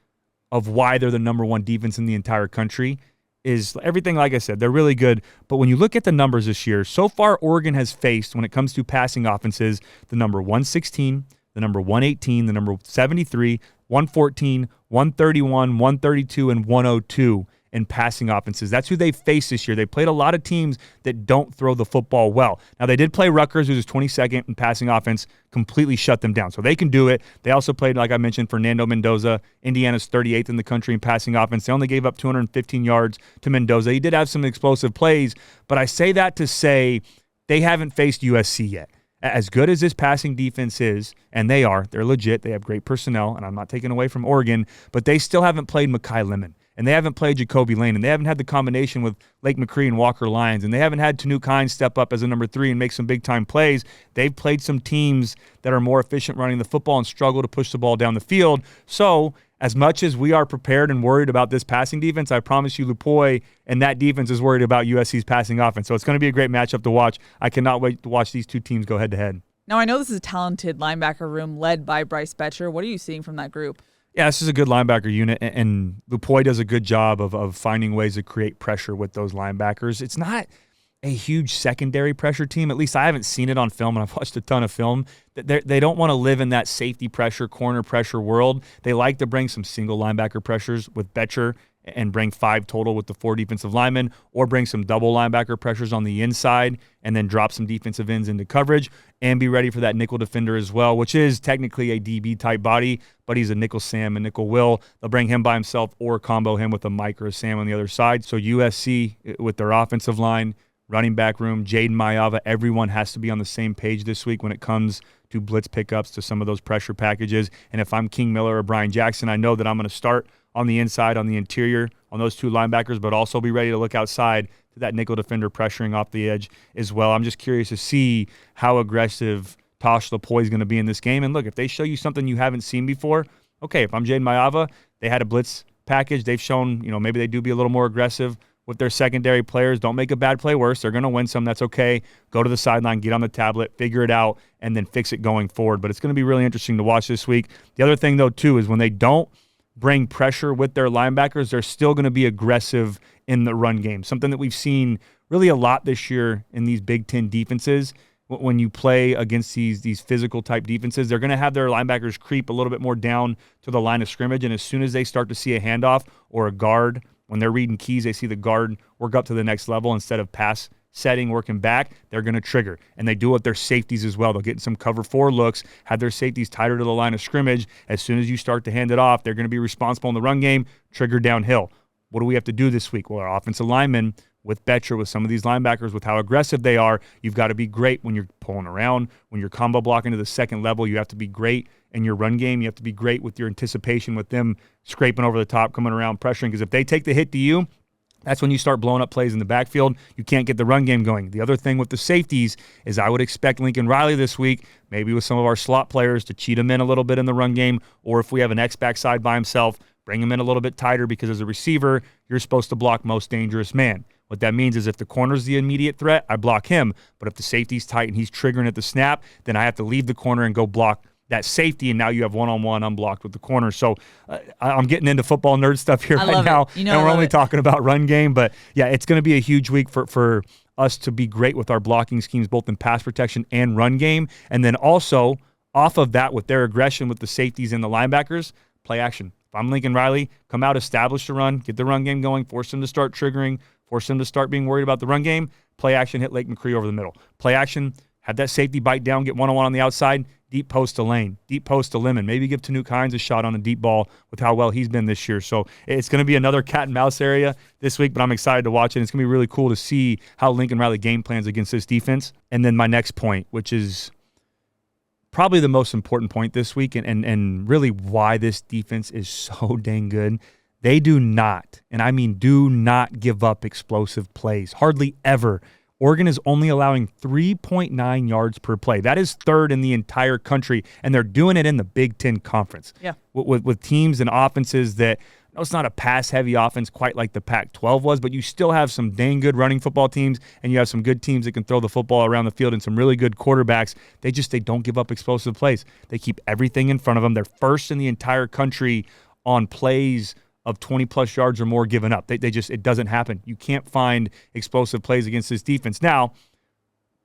of why they're the number 1 defense in the entire country. Is everything, like I said, they're really good. But when you look at the numbers this year, so far Oregon has faced, when it comes to passing offenses, the number 116, the number 118, the number 73, 114, 131, 132, and 102 in passing offenses. That's who they faced this year. They played a lot of teams that don't throw the football well. Now, they did play Rutgers, who's 22nd in passing offense, completely shut them down. So they can do it. They also played, like I mentioned, Fernando Mendoza. Indiana's 38th in the country in passing offense. They only gave up 215 yards to Mendoza. He did have some explosive plays, but I say that to say they haven't faced USC yet. As good as this passing defense is, and they're legit. They have great personnel, and I'm not taking away from Oregon, but they still haven't played Mekhi Lemon. And they haven't played Jacoby Lane, and they haven't had the combination with Lake McCree and Walker Lyons, and they haven't had Tanu Kine step up as a number 3 and make some big-time plays. They've played some teams that are more efficient running the football and struggle to push the ball down the field. So as much as we are prepared and worried about this passing defense, I promise you Lupoy and that defense is worried about USC's passing offense. So it's going to be a great matchup to watch. I cannot wait to watch these two teams go head-to-head. Now, I know this is a talented linebacker room led by Bryce Betcher. What are you seeing from that group? Yeah, this is a good linebacker unit, and Lupoy does a good job of finding ways to create pressure with those linebackers. It's not a huge secondary pressure team. At least I haven't seen it on film, and I've watched a ton of film. They don't want to live in that safety pressure, corner pressure world. They like to bring some single linebacker pressures with Betcher and bring 5 total with the 4 defensive linemen, or bring some double linebacker pressures on the inside and then drop some defensive ends into coverage and be ready for that nickel defender as well, which is technically a DB-type body, but he's a nickel Sam and nickel Will. They'll bring him by himself or combo him with a Mike or a Sam on the other side. So USC, with their offensive line, running back room, Jaden Mayava, everyone has to be on the same page this week when it comes to blitz pickups, to some of those pressure packages. And if I'm King Miller or Brian Jackson, I know that I'm going to start on the inside, on the interior, on those 2 linebackers, but also be ready to look outside to that nickel defender pressuring off the edge as well. I'm just curious to see how aggressive Tosh Lupoi is going to be in this game. And look, if they show you something you haven't seen before, okay, if I'm Jaden Mayava, they had a blitz package. They've shown, maybe they do be a little more aggressive with their secondary players. Don't make a bad play worse. They're going to win some. That's okay. Go to the sideline, get on the tablet, figure it out, and then fix it going forward. But it's going to be really interesting to watch this week. The other thing, though, too, is when they don't bring pressure with their linebackers, they're still going to be aggressive in the run game. Something that we've seen really a lot this year in these Big Ten defenses. When you play against these physical type defenses, they're going to have their linebackers creep a little bit more down to the line of scrimmage. And as soon as they start to see a handoff or a guard, when they're reading keys, they see the guard work up to the next level instead of pass setting, working back, they're going to trigger. And they do it with their safeties as well. They'll get in some cover 4 looks, have their safeties tighter to the line of scrimmage. As soon as you start to hand it off, they're going to be responsible in the run game, trigger downhill. What do we have to do this week? Well, our offensive linemen, with Betcher, with some of these linebackers, with how aggressive they are, you've got to be great when you're pulling around, when you're combo blocking to the second level. You have to be great in your run game. You have to be great with your anticipation, with them scraping over the top, coming around, pressuring. Because if they take the hit to you, that's when you start blowing up plays in the backfield. You can't get the run game going. The other thing with the safeties is I would expect Lincoln Riley this week, maybe with some of our slot players, to cheat him in a little bit in the run game, or if we have an X backside by himself, bring him in a little bit tighter, because as a receiver, you're supposed to block most dangerous man. What that means is if the corner's the immediate threat, I block him. But if the safety's tight and he's triggering at the snap, then I have to leave the corner and go block that safety, and now you have one-on-one unblocked with the corner. So I'm getting into football nerd stuff here right now, and we're only talking about run game. But, yeah, it's going to be a huge week for us to be great with our blocking schemes, both in pass protection and run game. And then also, off of that, with their aggression with the safeties and the linebackers, play action. If I'm Lincoln Riley, come out, establish the run, get the run game going, force them to start triggering, force them to start being worried about the run game. Play action, hit Lake McCree over the middle. Play action, have that safety bite down, get one-on-one on the outside, deep post to Lane, deep post to Lemon. Maybe give Tanuk Hines a shot on a deep ball with how well he's been this year. So it's going to be another cat and mouse area this week, but I'm excited to watch it. It's going to be really cool to see how Lincoln Riley game plans against this defense. And then my next point, which is probably the most important point this week, and really why this defense is so dang good. They do not, and I mean do not, give up explosive plays. Hardly ever. Oregon is only allowing 3.9 yards per play. That is third in the entire country, and they're doing it in the Big Ten Conference. Yeah. With teams and offenses that, no, it's not a pass-heavy offense quite like the Pac-12 was, but you still have some dang good running football teams, and you have some good teams that can throw the football around the field, and some really good quarterbacks. They don't give up explosive plays. They keep everything in front of them. They're first in the entire country on plays of 20-plus yards or more given up. It doesn't happen. You can't find explosive plays against this defense. Now,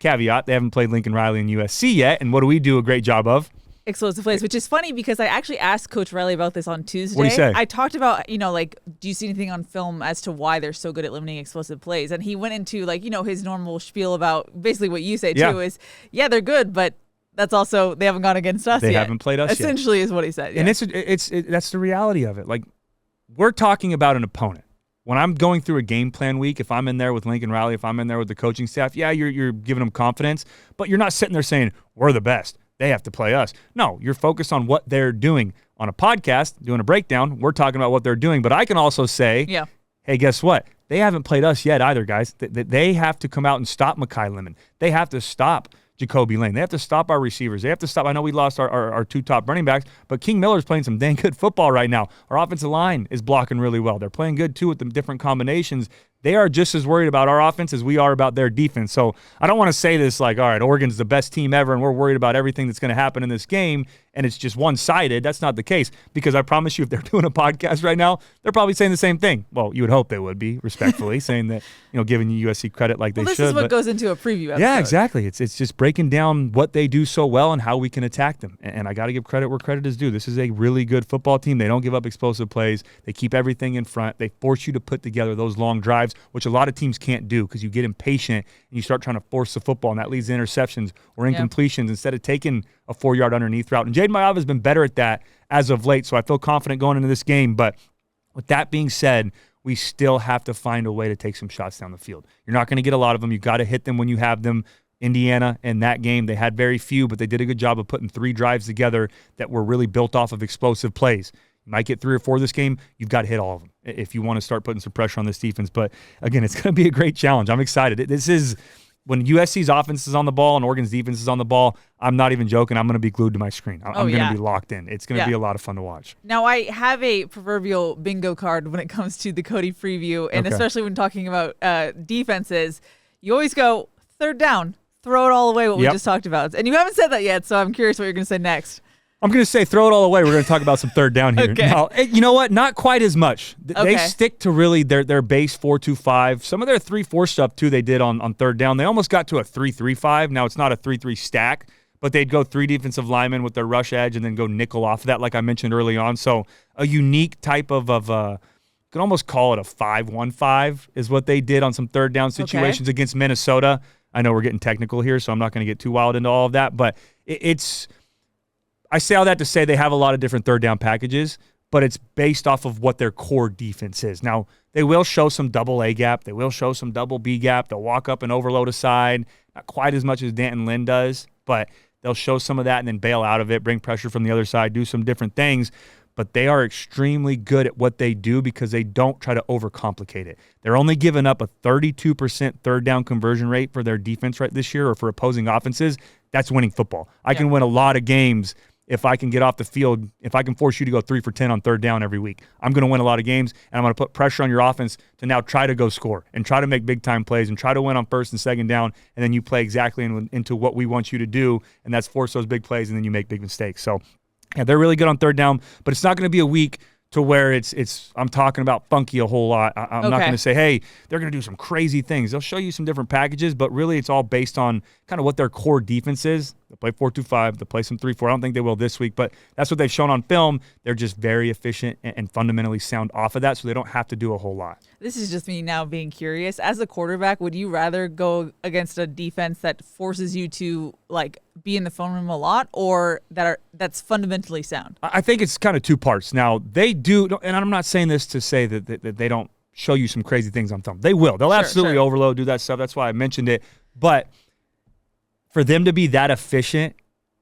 caveat, they haven't played Lincoln Riley and USC yet, and what do we do a great job of? Explosive plays, which is funny because I actually asked Coach Riley about this on Tuesday. What did he say? I talked about, do you see anything on film as to why they're so good at limiting explosive plays? And he went into, his normal spiel about basically what you say, too, is, they're good, but that's also, they haven't gone against us yet. They haven't played us Essentially is what he said. Yeah. And that's the reality of it. We're talking about an opponent. When I'm going through a game plan week, if I'm in there with Lincoln Riley, if I'm in there with the coaching staff, you're giving them confidence, but you're not sitting there saying, we're the best, they have to play us. No, you're focused on what they're doing. On a podcast, doing a breakdown, we're talking about what they're doing. But I can also say, hey, guess what? They haven't played us yet either, guys. They have to come out and stop Mekhi Lemon. They have to stop Jacoby Lane. They have to stop our receivers. They have to stop. I know we lost our 2 top running backs, but King Miller's playing some dang good football right now. Our offensive line is blocking really well. They're playing good, too, with the different combinations. they are just as worried about our offense as we are about their defense. So I don't want to say this like, all right, Oregon's the best team ever and we're worried about everything that's going to happen in this game and it's just one-sided. That's not the case, because I promise you if they're doing a podcast right now, they're probably saying the same thing. Well, you would hope they would be, respectfully, saying that, giving USC credit like they should. This is what goes into a preview episode. Yeah, exactly. It's just breaking down what they do so well and how we can attack them. And I got to give credit where credit is due. This is a really good football team. They don't give up explosive plays. They keep everything in front. They force you to put together those long drives, which a lot of teams can't do because you get impatient and you start trying to force the football, and that leads to interceptions or incompletions instead of taking a 4-yard underneath route. And Jade Mayava has been better at that as of late, so I feel confident going into this game. But with that being said, we still have to find a way to take some shots down the field. You're not going to get a lot of them. You've got to hit them when you have them. Indiana, in that game, they had very few, but they did a good job of putting 3 drives together that were really built off of explosive plays. You might get 3 or 4 this game. You've got to hit all of them if you want to start putting some pressure on this defense. But, again, it's going to be a great challenge. I'm excited. This is when USC's offense is on the ball and Oregon's defense is on the ball, I'm not even joking. I'm going to be glued to my screen. I'm going to be locked in. It's going to be a lot of fun to watch. Now, I have a proverbial bingo card when it comes to the Cody preview, and especially when talking about defenses. You always go, third down, throw it all away, what we just talked about. And you haven't said that yet, so I'm curious what you're going to say next. I'm going to say throw it all away. We're going to talk about some third down here. Okay. Now, you know what? Not quite as much. They stick to really their base 4-2-5. Some of their 3-4 stuff, too, they did on third down. They almost got to a 3-3-5. Now, it's not a 3-3 stack, but they'd go 3 defensive linemen with their rush edge and then go nickel off of that, like I mentioned early on. So a unique type of you can almost call it a 5-1-5 is what they did on some third down situations against Minnesota. I know we're getting technical here, so I'm not going to get too wild into all of that, but it's – I say all that to say they have a lot of different third down packages, but it's based off of what their core defense is. Now, they will show some double A gap. They will show some double B gap. They'll walk up and overload a side, not quite as much as Danton Lynn does, but they'll show some of that and then bail out of it, bring pressure from the other side, do some different things. But they are extremely good at what they do because they don't try to overcomplicate it. They're only giving up a 32% third down conversion rate for their defense right this year or for opposing offenses. That's winning football. I can win a lot of games if I can get off the field, if I can force you to go 3 for 10 on third down every week. I'm going to win a lot of games, and I'm going to put pressure on your offense to now try to go score and try to make big-time plays and try to win on first and second down, and then you play exactly into what we want you to do, and that's force those big plays, and then you make big mistakes. So, yeah, they're really good on third down, but it's not going to be a week to where it's I'm talking about funky a whole lot. I'm not going to say, hey, they're going to do some crazy things. They'll show you some different packages, but really it's all based on kind of what their core defense is. They'll play 4-2-5. They'll play some 3-4. I don't think they will this week, but that's what they've shown on film. They're just very efficient and fundamentally sound off of that, so they don't have to do a whole lot. This is just me now being curious. As a quarterback, would you rather go against a defense that forces you to be in the phone room a lot, or that's fundamentally sound? I think it's kind of 2 parts. Now, they do, and I'm not saying this to say that they don't show you some crazy things on film. They will. They'll absolutely overload, do that stuff. That's why I mentioned it. But for them to be that efficient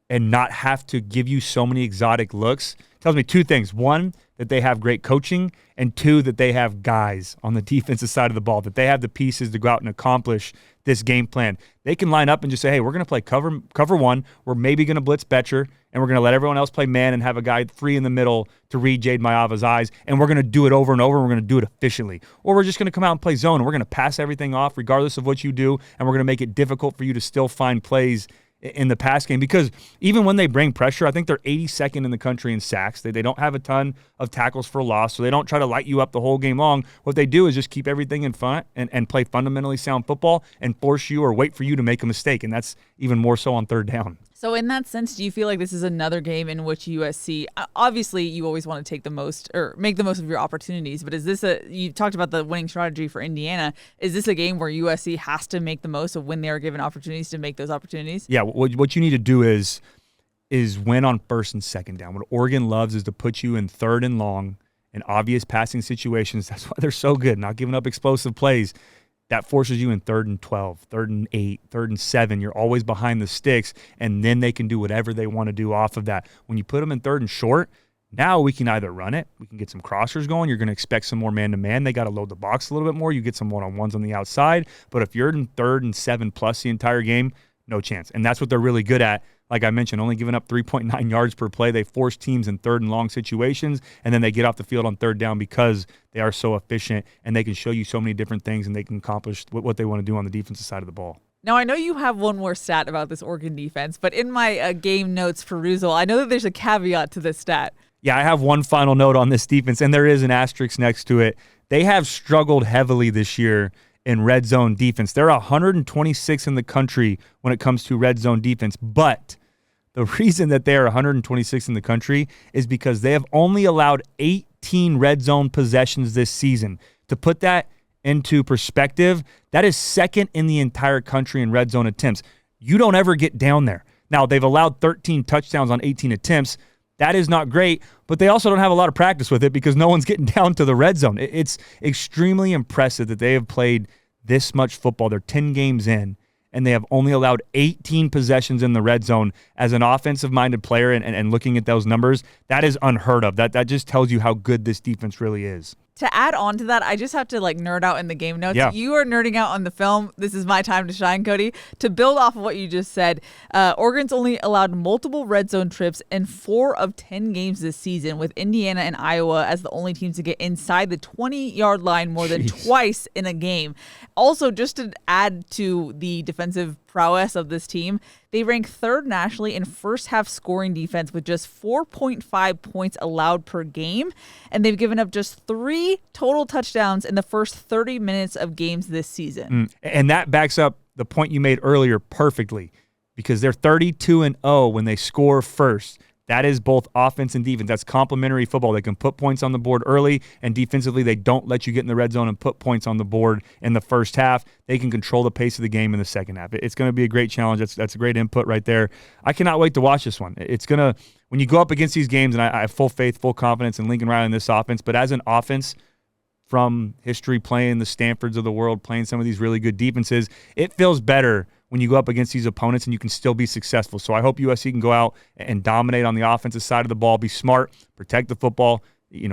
and not have to give you so many exotic looks tells me 2 things. 1, that they have great coaching, and 2, that they have guys on the defensive side of the ball, that they have the pieces to go out and accomplish this game plan. They can line up and just say, hey, we're going to play cover 1. We're maybe going to blitz Betcher, and we're going to let everyone else play man and have a guy free in the middle to read Jade Mayava's eyes, and we're going to do it over and over, and we're going to do it efficiently. Or we're just going to come out and play zone, and we're going to pass everything off regardless of what you do, and we're going to make it difficult for you to still find plays in the pass game, because even when they bring pressure, I think they're 82nd in the country in sacks. They don't have a ton of tackles for loss, so they don't try to light you up the whole game long. What they do is just keep everything in front and play fundamentally sound football and force you or wait for you to make a mistake, and that's even more so on third down. So in that sense, do you feel like this is another game in which USC, obviously you always want to take the most or make the most of your opportunities, but is this you talked about the winning strategy for Indiana, is this a game where USC has to make the most of when they are given opportunities to make those opportunities? Yeah, what you need to do is win on first and second down. What Oregon loves is to put you in third and long in obvious passing situations. That's why they're so good, not giving up explosive plays. That forces you in 3rd and 12, 3rd and 8, 3rd and 7. You're always behind the sticks, and then they can do whatever they want to do off of that. When you put them in 3rd and short, now we can either run it, we can get some crossers going. You're going to expect some more man-to-man. They got to load the box a little bit more. You get some one-on-ones on the outside. But if you're in 3rd and 7 plus the entire game, no chance. And that's what they're really good at. like I mentioned, only giving up 3.9 yards per play. They force teams in third and long situations, and then they get off the field on third down because they are so efficient, and they can show you so many different things, and they can accomplish what they want to do on the defensive side of the ball. Now, I know you have one more stat about this Oregon defense, but in my game notes perusal, I know that there's a caveat to this stat. Yeah, I have one final note on this defense, and there is an asterisk next to it. They have struggled heavily this year in red zone defense. They're 126 in the country when it comes to red zone defense, but the reason that they are 126 in the country is because they have only allowed 18 red zone possessions this season. To put that into perspective, that is second in the entire country in red zone attempts. You don't ever get down there. Now, they've allowed 13 touchdowns on 18 attempts. That is not great, but they also don't have a lot of practice with it because no one's getting down to the red zone. It's extremely impressive that they have played this much football. They're 10 games in, and they have only allowed 18 possessions in the red zone. As an offensive-minded player and looking at those numbers, that is unheard of. That just tells you how good this defense really is. To add on to that, I just have to nerd out in the game notes. Yeah. You are nerding out on the film. This is my time to shine, Cody. To build off of what you just said, Oregon's only allowed multiple red zone trips in 4 of 10 games this season, with Indiana and Iowa as the only teams to get inside the 20-yard line more than twice in a game. Also, just to add to the defensive prowess of this team, they rank third nationally in first half scoring defense with just 4.5 points allowed per game, and they've given up just 3 total touchdowns in the first 30 minutes of games this season. And that backs up the point you made earlier perfectly, because they're 32-0 when they score first. That is both offense and defense. That's complementary football. They can put points on the board early, and defensively they don't let you get in the red zone and put points on the board in the first half. They can control the pace of the game in the second half. It's going to be a great challenge. That's a great input right there. I cannot wait to watch this one. It's going to, when you go up against these games, and I have full faith, full confidence in Lincoln Riley in this offense, but as an offense from history, playing the Stanfords of the world, playing some of these really good defenses, it feels better when you go up against these opponents and you can still be successful. So I hope USC can go out and dominate on the offensive side of the ball, be smart, protect the football,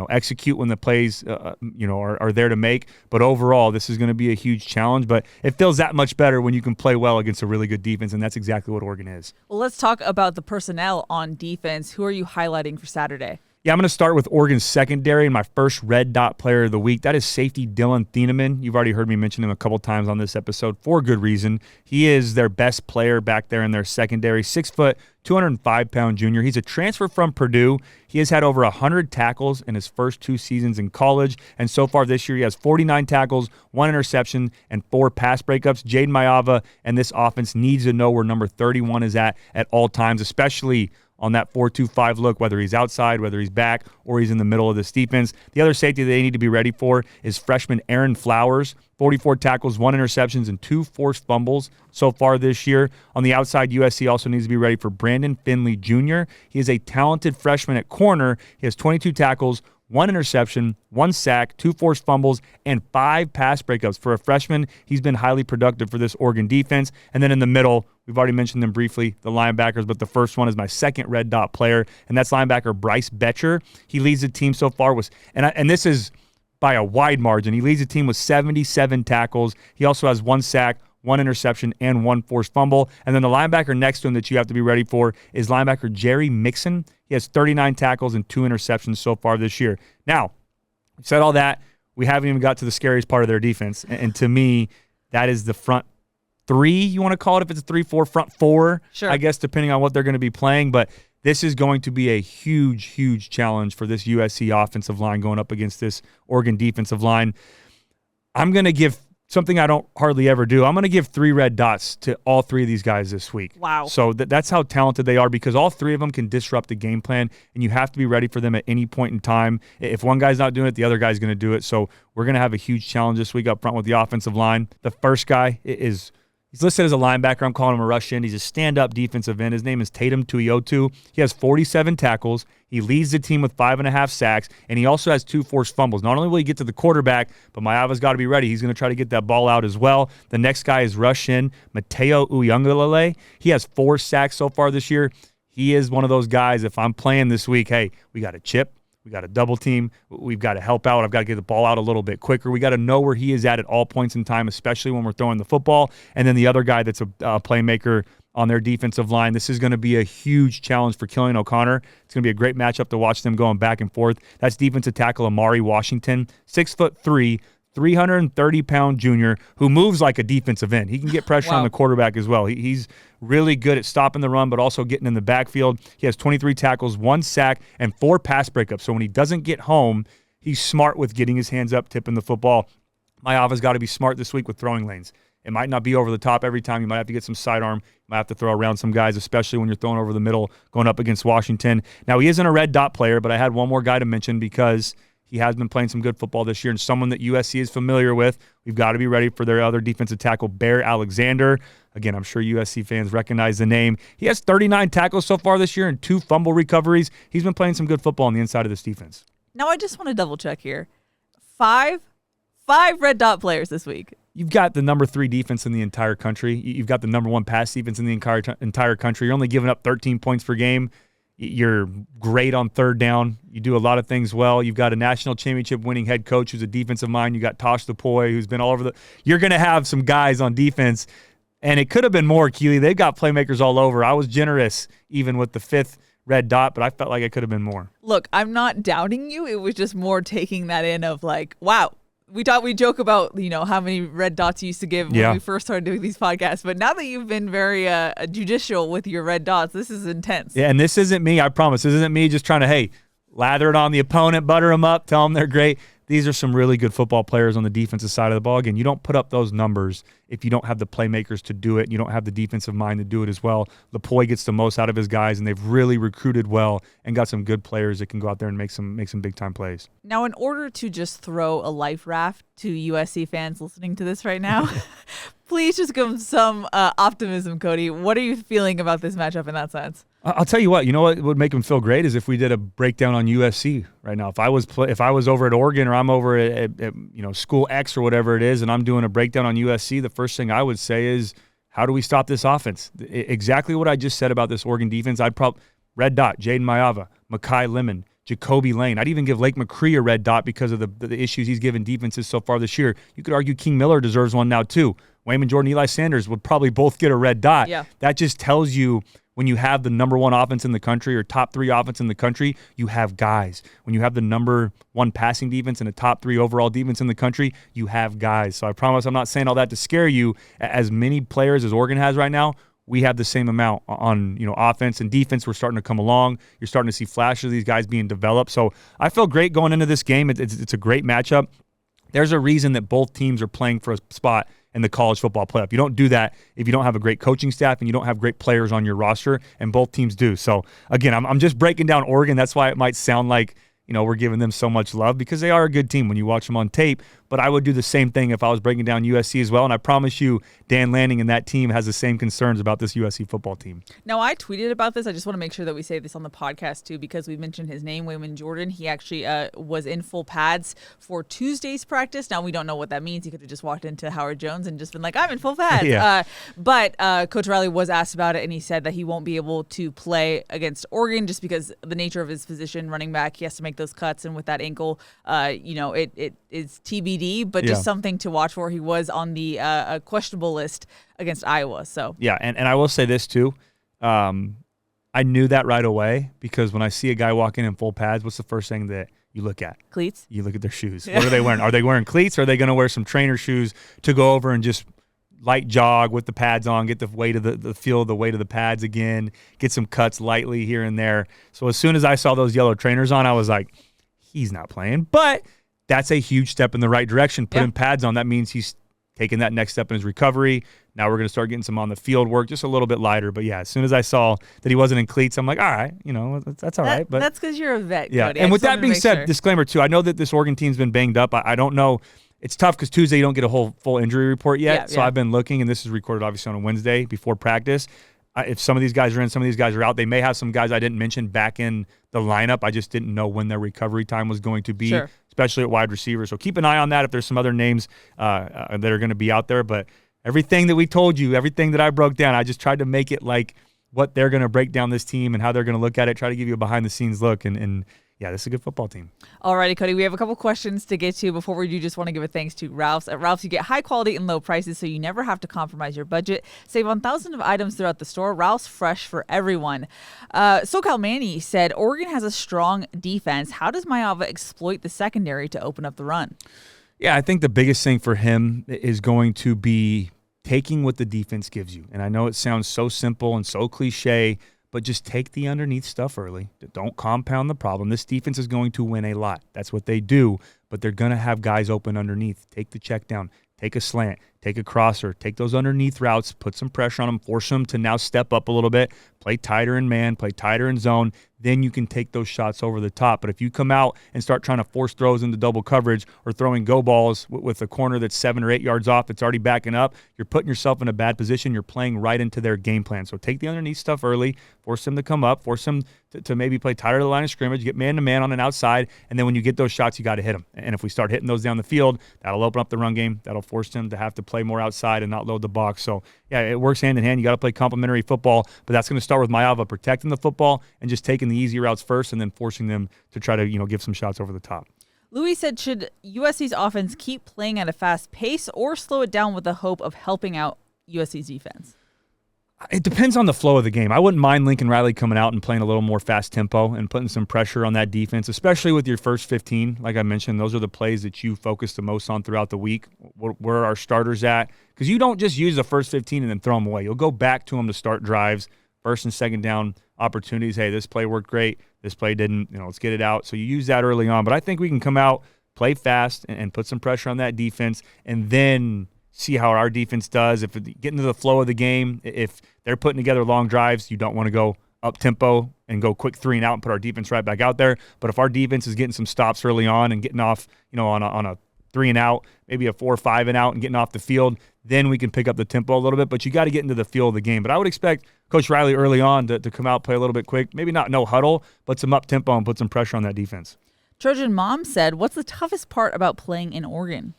execute when the plays, are there to make. But overall, this is going to be a huge challenge. But it feels that much better when you can play well against a really good defense, and that's exactly what Oregon is. Well, let's talk about the personnel on defense. Who are you highlighting for Saturday? Yeah, I'm going to start with Oregon's secondary and my first red dot player of the week. That is safety Dylan Thieneman. You've already heard me mention him a couple times on this episode for good reason. He is their best player back there in their secondary. 6 foot, 205-pound junior. He's a transfer from Purdue. He has had over 100 tackles in his first 2 seasons in college, and so far this year he has 49 tackles, 1 interception, and 4 pass breakups. Jaden Mayava and this offense needs to know where number 31 is at all times, especially on that 4-2-5 look, whether he's outside, whether he's back, or he's in the middle of this defense. The other safety they need to be ready for is freshman Aaron Flowers. 44 tackles, 1 interceptions, and 2 forced fumbles so far this year. On the outside, USC also needs to be ready for Brandon Finley Jr. He is a talented freshman at corner. He has 22 tackles, 1 interception, 1 sack, 2 forced fumbles, and 5 pass breakups. For a freshman, he's been highly productive for this Oregon defense. And then in the middle, we've already mentioned them briefly, the linebackers, but the first one is my second red dot player, and that's linebacker Bryce Betcher. He leads the team so far with, and this is by a wide margin. He leads the team with 77 tackles. He also has 1 sack, 1 interception, and 1 forced fumble. And then the linebacker next to him that you have to be ready for is linebacker Jerry Mixon. He has 39 tackles and 2 interceptions so far this year. Now, we've said all that. We haven't even got to the scariest part of their defense. And to me, that is the front 3, you want to call it, if it's a 3-4, front 4, sure, I guess, depending on what they're going to be playing. But this is going to be a huge, huge challenge for this USC offensive line going up against this Oregon defensive line. I'm going to give something I don't hardly ever do. I'm going to give 3 red dots to all 3 of these guys this week. Wow. So that's how talented they are, because all 3 of them can disrupt the game plan, and you have to be ready for them at any point in time. If one guy's not doing it, the other guy's going to do it. So we're going to have a huge challenge this week up front with the offensive line. The first guy is – he's listed as a linebacker. I'm calling him a rush end. He's a stand-up defensive end. His name is Tatum Tuiotu. He has 47 tackles. He leads the team with 5.5 sacks, and he also has 2 forced fumbles. Not only will he get to the quarterback, but Mayava's got to be ready. He's going to try to get that ball out as well. The next guy is rush end Mateo Uyunglele. He has 4 sacks so far this year. He is one of those guys, if I'm playing this week, hey, we got a chip. We got a double team. We've got to help out. I've got to get the ball out a little bit quicker. We got to know where he is at all points in time, especially when we're throwing the football. And then the other guy that's a playmaker on their defensive line. This is going to be a huge challenge for Killian O'Connor. It's going to be a great matchup to watch them going back and forth. That's defensive tackle Amari Washington, 6'3", 330-pound junior who moves like a defensive end. He can get pressure on the quarterback as well. He's really good at stopping the run, but also getting in the backfield. He has 23 tackles, 1 sack, and 4 pass breakups. So when he doesn't get home, he's smart with getting his hands up, tipping the football. Maiava's got to be smart this week with throwing lanes. It might not be over the top every time. You might have to get some sidearm. You might have to throw around some guys, especially when you're throwing over the middle, going up against Washington. Now, he isn't a red dot player, but I had one more guy to mention because he has been playing some good football this year and someone that USC is familiar with. We've got to be ready for their other defensive tackle, Bear Alexander. Again, I'm sure USC fans recognize the name. He has 39 tackles so far this year and 2 fumble recoveries. He's been playing some good football on the inside of this defense. Now, I just want to double check here. Five red dot players this week. You've got the number 3 defense in the entire country. You've got the number 1 pass defense in the entire country. You're only giving up 13 points per game. You're great on third down. You do a lot of things well. You've got a national championship winning head coach who's a defensive mind. You got Tosh DePoy who's been all over the – you're going to have some guys on defense, and it could have been more, Keely. They've got playmakers all over. I was generous even with the 5th red dot, but I felt like it could have been more. Look, I'm not doubting you. It was just more taking that in of like, wow. We joke about, how many red dots you used to give when we first started doing these podcasts. But now that you've been very judicial with your red dots, this is intense. Yeah, and this isn't me, I promise. This isn't me just trying to, lather it on the opponent, butter them up, tell them they're great. These are some really good football players on the defensive side of the ball. Again, you don't put up those numbers if you don't have the playmakers to do it. You don't have the defensive mind to do it as well. Lepoy gets the most out of his guys, and they've really recruited well and got some good players that can go out there and make some big-time plays. Now, in order to just throw a life raft to USC fans listening to this right now, please just give them some optimism, Cody. What are you feeling about this matchup in that sense? I'll tell you what. You know what would make them feel great is if we did a breakdown on USC right now. If I was over at Oregon or I'm over at school X or whatever it is, and I'm doing a breakdown on USC, the first thing I would say is, how do we stop this offense? Exactly what I just said about this Oregon defense. I'd probably red dot Jaden Maiava, Makai Lemon, Jacoby Lane. I'd even give Lake McCree a red dot because of the issues he's given defenses so far this year. You could argue King Miller deserves one now too. Wayman Jordan, Eli Sanders would probably both get a red dot. Yeah. That just tells you when you have the number 1 offense in the country or top 3 offense in the country, you have guys. When you have the number 1 passing defense and a top 3 overall defense in the country, you have guys. So I promise I'm not saying all that to scare you. As many players as Oregon has right now, we have the same amount on offense and defense. We're starting to come along. You're starting to see flashes of these guys being developed. So I feel great going into this game. It's a great matchup. There's a reason that both teams are playing for a spot in the college football playoff. You don't do that if you don't have a great coaching staff and you don't have great players on your roster, and both teams do. So, again, I'm just breaking down Oregon. That's why it might sound like we're giving them so much love because they are a good team when you watch them on tape. But I would do the same thing if I was breaking down USC as well. And I promise you, Dan Lanning and that team has the same concerns about this USC football team. Now, I tweeted about this. I just want to make sure that we say this on the podcast, too, because we mentioned his name, Wayman Jordan. He actually was in full pads for Tuesday's practice. Now, we don't know what that means. He could have just walked into Howard Jones and just been like, I'm in full pads. Yeah. But Coach Riley was asked about it, and he said that he won't be able to play against Oregon just because the nature of his position, running back, he has to make those cuts. And with that ankle, it is TBD, but just something to watch for. He was on the questionable list against Iowa. So yeah, and I will say this too. I knew that right away because when I see a guy walking in full pads, what's the first thing that you look at? Cleats. You look at their shoes. What are they wearing? Are they wearing cleats? Or are they going to wear some trainer shoes to go over and just light jog with the pads on, get the weight of the feel of the weight of the pads again, get some cuts lightly here and there. So as soon as I saw those yellow trainers on, I was like, he's not playing. But that's a huge step in the right direction. Putting pads on, that means he's taking that next step in his recovery. Now we're going to start getting some on the field work, just a little bit lighter. But yeah, as soon as I saw that he wasn't in cleats, I'm like, all right, that's all right. But that's because you're a vet, yeah. Cody. And with that being said, disclaimer too, I know that this Oregon team's been banged up. I don't know. It's tough because Tuesday you don't get a full injury report yet. So I've been looking, and this is recorded obviously on a Wednesday before practice. If some of these guys are in, some of these guys are out. They may have some guys I didn't mention back in the lineup. I just didn't know when their recovery time was going to be, especially at wide receiver. So keep an eye on that if there's some other names that are going to be out there. But everything that we told you, everything that I broke down, I just tried to make it like what they're going to break down this team and how they're going to look at it, try to give you a behind-the-scenes look. And yeah, this is a good football team. Alrighty, Cody, we have a couple questions to get to. Before we do, just want to give a thanks to Ralph's. At Ralph's, you get high quality and low prices, so you never have to compromise your budget. Save on thousands of items throughout the store. Ralph's, fresh for everyone. SoCal Manny said, Oregon has a strong defense. How does Maeva exploit the secondary to open up the run? Yeah, I think the biggest thing for him is going to be taking what the defense gives you. And I know it sounds so simple and so cliche, but just take the underneath stuff early. Don't compound the problem. This defense is going to win a lot. That's what they do, but they're going to have guys open underneath. Take the check down, take a slant, take a crosser, take those underneath routes, put some pressure on them, force them to now step up a little bit, play tighter in man, play tighter in zone. Then you can take those shots over the top. But if you come out and start trying to force throws into double coverage or throwing go balls with a corner that's 7 or 8 yards off, it's already backing up, you're putting yourself in a bad position. You're playing right into their game plan. So take the underneath stuff early, force them to come up, force them to maybe play tighter to the line of scrimmage, get man-to-man on an outside, and then when you get those shots, you got to hit them. And if we start hitting those down the field, that'll open up the run game. That'll force them to have to play more outside and not load the box. So, yeah, it works hand in hand. You got to play complementary football, but that's going to start with Maeva protecting the football and just taking the easy routes first and then forcing them to try to, give some shots over the top. Louis said, should USC's offense keep playing at a fast pace or slow it down with the hope of helping out USC's defense? It depends on the flow of the game. I wouldn't mind Lincoln Riley coming out and playing a little more fast tempo and putting some pressure on that defense, especially with your first 15. Like I mentioned, those are the plays that you focus the most on throughout the week. Where are our starters at? Because you don't just use the first 15 and then throw them away. You'll go back to them to start drives, first and second down opportunities. Hey, this play worked great. This play didn't. Let's get it out. So you use that early on. But I think we can come out, play fast, and put some pressure on that defense, and then see how our defense does. If it get into the flow of the game, if they're putting together long drives, you don't want to go up tempo and go quick 3 and out and put our defense right back out there. But if our defense is getting some stops early on and getting off, on a 3 and out, maybe a 4 or 5 and out and getting off the field, then we can pick up the tempo a little bit. But you got to get into the feel of the game. But I would expect Coach Riley early on to come out, play a little bit quick, maybe not no huddle, but some up tempo and put some pressure on that defense. Trojan Mom said, what's the toughest part about playing in Oregon?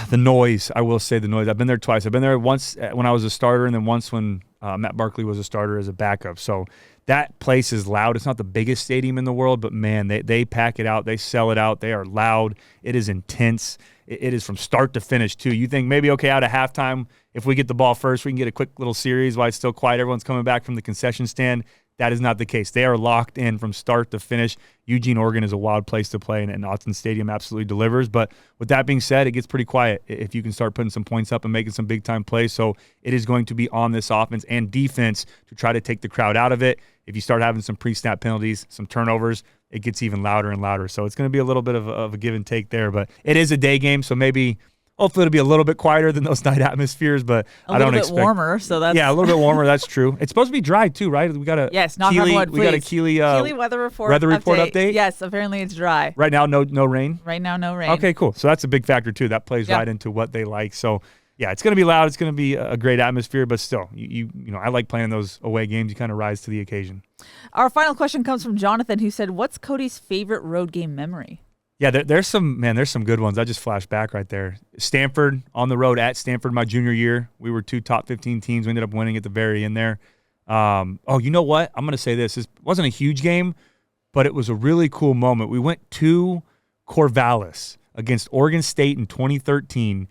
The noise. I will say the noise. I've been there twice. I've been there once when I was a starter and then once when Matt Barkley was a starter as a backup. So that place is loud. It's not the biggest stadium in the world, but, man, they pack it out. They sell it out. They are loud. It is intense. It is from start to finish, too. You think maybe, okay, out of halftime, if we get the ball first, we can get a quick little series while it's still quiet. Everyone's coming back from the concession stand. That is not the case. They are locked in from start to finish. Eugene, Oregon is a wild place to play, and Autzen Stadium absolutely delivers. But with that being said, it gets pretty quiet if you can start putting some points up and making some big-time plays. So it is going to be on this offense and defense to try to take the crowd out of it. If you start having some pre-snap penalties, some turnovers, it gets even louder and louder. So it's going to be a little bit of a give and take there. But it is a day game, so maybe – hopefully it'll be a little bit quieter than those night atmospheres, but I don't expect. A little bit warmer, so that's a little bit warmer. That's true. It's supposed to be dry too, right? We got a knock on wood, please. We got a Keely weather report update. Yes, apparently it's dry. Right now, no rain. Right now, no rain. Okay, cool. So that's a big factor too. That plays right into what they like. So yeah, it's going to be loud. It's going to be a great atmosphere, but still, I like playing those away games. You kind of rise to the occasion. Our final question comes from Jonathan, who said, "What's Cody's favorite road game memory?" Yeah, there's some good ones. I just flashed back right there. Stanford, on the road at Stanford my junior year. We were 2 top 15 teams. We ended up winning at the very end there. You know what? I'm going to say this. This wasn't a huge game, but it was a really cool moment. We went to Corvallis against Oregon State in 2013,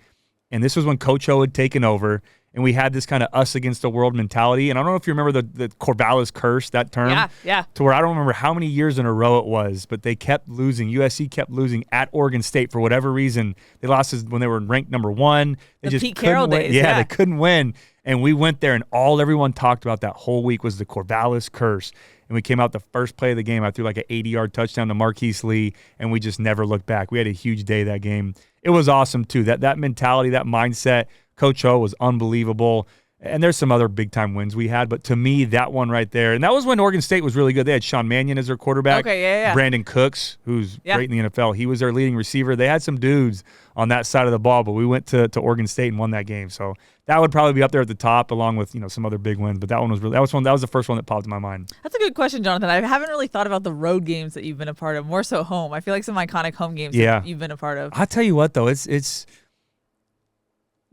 and this was when Coach O had taken over. And we had this kind of us against the world mentality. And I don't know if you remember the Corvallis curse, that term. Yeah. To where I don't remember how many years in a row it was, but they kept losing. USC kept losing at Oregon State for whatever reason. They lost when they were ranked number 1. They just Pete Carroll couldn't win. days. Yeah, they couldn't win. And we went there, and all everyone talked about that whole week was the Corvallis curse. And we came out the first play of the game. I threw like an 80-yard touchdown to Marquise Lee, and we just never looked back. We had a huge day that game. It was awesome, too. That mentality, that mindset, Coach O was unbelievable. And there's some other big-time wins we had, but to me, that one right there, and that was when Oregon State was really good. They had Sean Mannion as their quarterback. Okay, yeah. Brandon Cooks, who's great in the NFL. He was their leading receiver. They had some dudes on that side of the ball, but we went to Oregon State and won that game. So that would probably be up there at the top, along with some other big wins. But that one was really that was the first one that popped in my mind. That's a good question, Jonathan. I haven't really thought about the road games that you've been a part of. More so home. I feel like some iconic home games that you've been a part of. I'll tell you what, though, it's.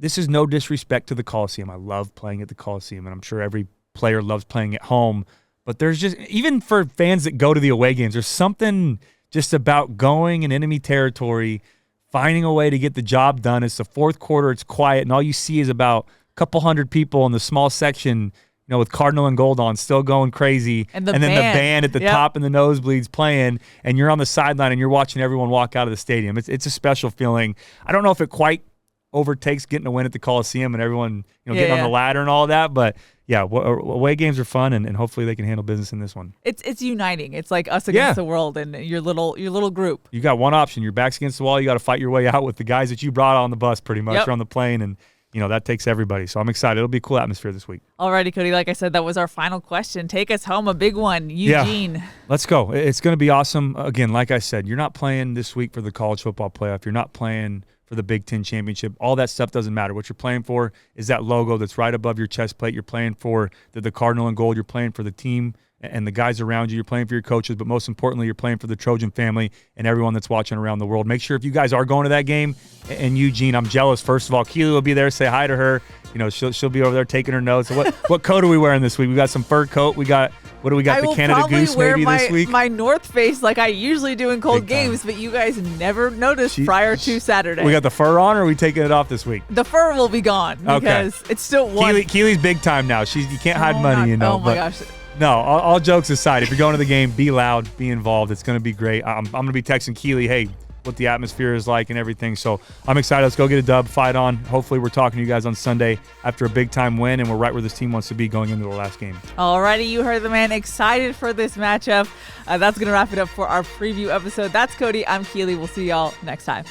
This is no disrespect to the Coliseum. I love playing at the Coliseum, and I'm sure every player loves playing at home. But there's just, even for fans that go to the away games, there's something just about going in enemy territory, finding a way to get the job done. It's the fourth quarter, it's quiet, and all you see is about a couple hundred people in the small section, with Cardinal and gold on, still going crazy. And then the band at the top and the nosebleeds playing, and you're on the sideline and you're watching everyone walk out of the stadium. It's a special feeling. I don't know if it quite overtakes getting a win at the Coliseum and everyone getting on the ladder and all that, but yeah, away games are fun, and hopefully they can handle business in this one. It's uniting. It's like us against the world and your little group. You got one option. Your back's against the wall. You got to fight your way out with the guys that you brought on the bus pretty much or on the plane, and that takes everybody. So I'm excited. It'll be a cool atmosphere this week. Alrighty, Cody. Like I said, that was our final question. Take us home, a big one. Eugene. Yeah. Let's go. It's going to be awesome. Again, like I said, you're not playing this week for the college football playoff. You're not playing for the Big Ten championship. All that stuff doesn't matter. What you're playing for is that logo that's right above your chest plate. You're playing for the Cardinal and gold. You're playing for the team and the guys around you. You're playing for your coaches, but most importantly, you're playing for the Trojan family and everyone that's watching around the world. Make sure if you guys are going to that game, and Eugene, I'm jealous. First of all, Keely will be there. Say hi to her. She'll be over there taking her notes. What coat are we wearing this week? We got some fur coat. What do we got? The Canada Goose maybe this week? My North Face like I usually do in cold games, but you guys never noticed prior to Saturday. We got the fur on, or are we taking it off this week? The fur will be gone because it's still warm. Keely's big time now. You can't hide money, Oh my gosh. No, all jokes aside, if you're going to the game, be loud, be involved. It's going to be great. I'm going to be texting Keely, hey, what the atmosphere is like and everything. So I'm excited. Let's go get a dub, fight on. Hopefully we're talking to you guys on Sunday after a big-time win, and we're right where this team wants to be going into the last game. Alrighty, you heard the man. Excited for this matchup. That's going to wrap it up for our preview episode. That's Cody. I'm Keely. We'll see y'all next time.